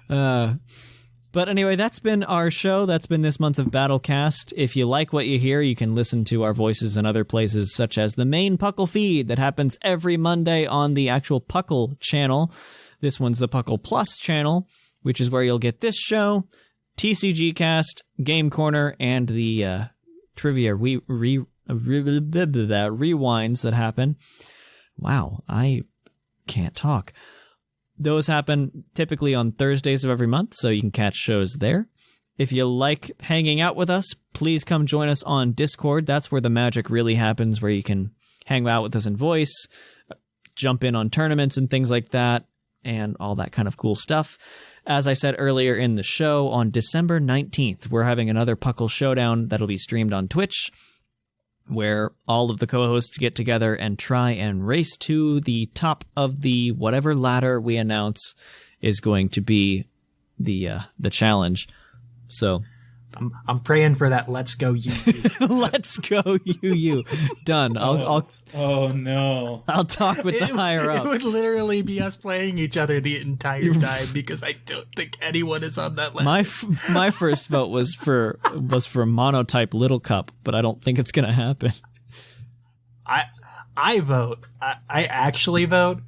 But anyway, that's been our show. That's been this month of Battlecast. If you like what you hear, you can listen to our voices in other places, such as the main PUCL feed that happens every Monday on the actual PUCL channel. This one's the PUCL Plus channel, which is where you'll get this show, TCG Cast, Game Corner, and the trivia rewinds that happen. Wow, I can't talk. Those happen typically on Thursdays of every month, so you can catch shows there. If you like hanging out with us, please come join us on Discord. That's where the magic really happens, where you can hang out with us in voice, jump in on tournaments and things like that, and all that kind of cool stuff. As I said earlier in the show, on December 19th, we're having another PUCL Showdown that'll be streamed on Twitch, where all of the co-hosts get together and try and race to the top of the whatever ladder we announce is going to be the challenge. So I'm praying for that. Let's go you. Let's go you. Done. Oh no! I'll talk with the higher ups. It would literally be us playing each other the entire time because I don't think anyone is on that ladder. My first vote was for Monotype Little Cup, but I don't think it's gonna happen. I vote. I actually vote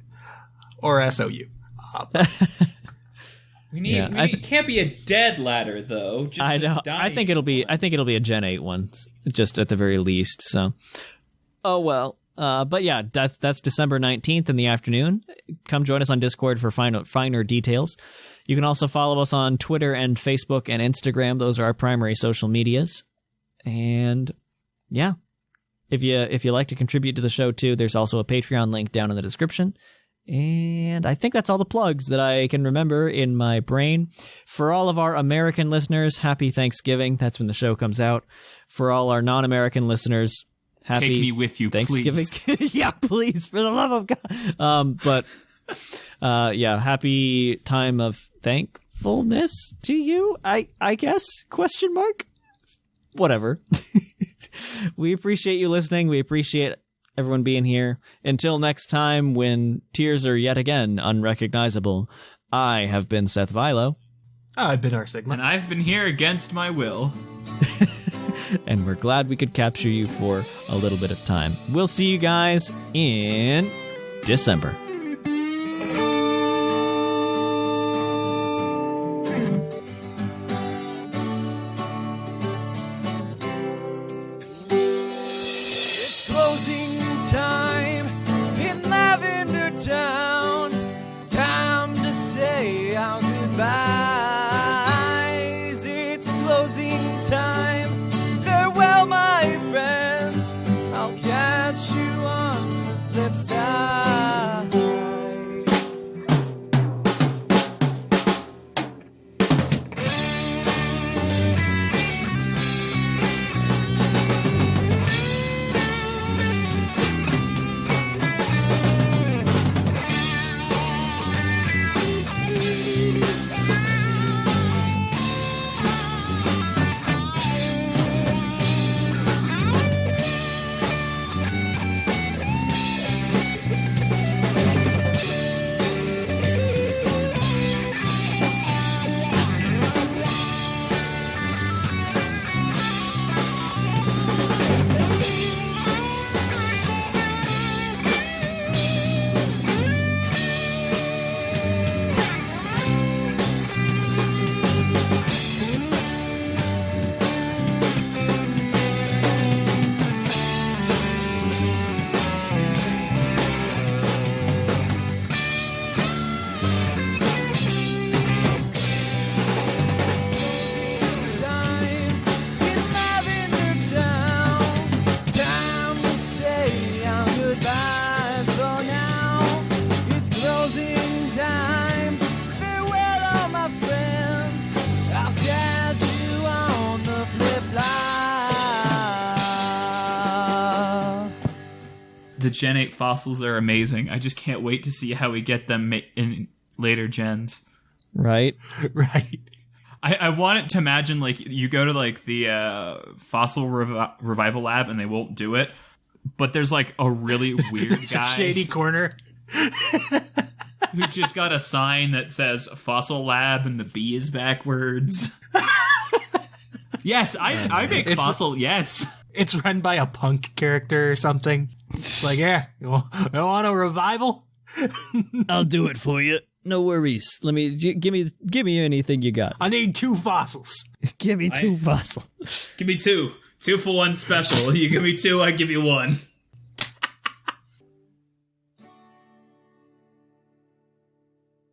or SOU. pop up. It can't be a dead ladder though. Just I know. I think it'll be a Gen 8 one, just at the very least. So, oh well. But yeah, that's December 19th in the afternoon. Come join us on Discord for finer details. You can also follow us on Twitter and Facebook and Instagram. Those are our primary social medias. And yeah, if you like to contribute to the show too, there's also a Patreon link down in the description. And I think that's all the plugs that I can remember in my brain. For all of our American listeners, happy Thanksgiving. That's when the show comes out. For all our non-American listeners, happy Take me with you, Thanksgiving. please. Yeah, please, for the love of God. Yeah, happy time of thankfulness to you, I guess, ? Whatever. We appreciate you listening. We appreciate everyone being here. Until next time, when tears are yet again unrecognizable, I have been Seth Vilo. I've been R Sigma. And I've been here against my will. And we're glad we could capture you for a little bit of time. We'll see you guys in December. It's closing time in Lavender Town. Time to say our goodbyes. It's closing time. Farewell, my friends. I'll catch you on the flip side. The Gen 8 fossils are amazing. I just can't wait to see how we get them in later gens. Right? Right. I want it to imagine, like, you go to, like, the fossil revival lab and they won't do it, but there's, like, a really weird guy. A shady corner. Who's just got a sign that says fossil lab and the B is backwards. Yes, I make fossil, yes. It's run by a punk character or something. It's like, yeah, you want a revival? I'll do it for you. No worries. Give me anything you got. I need 2 fossils. Give me 2 fossils. Give me 2. 2 for 1 special. You give me 2, I give you 1.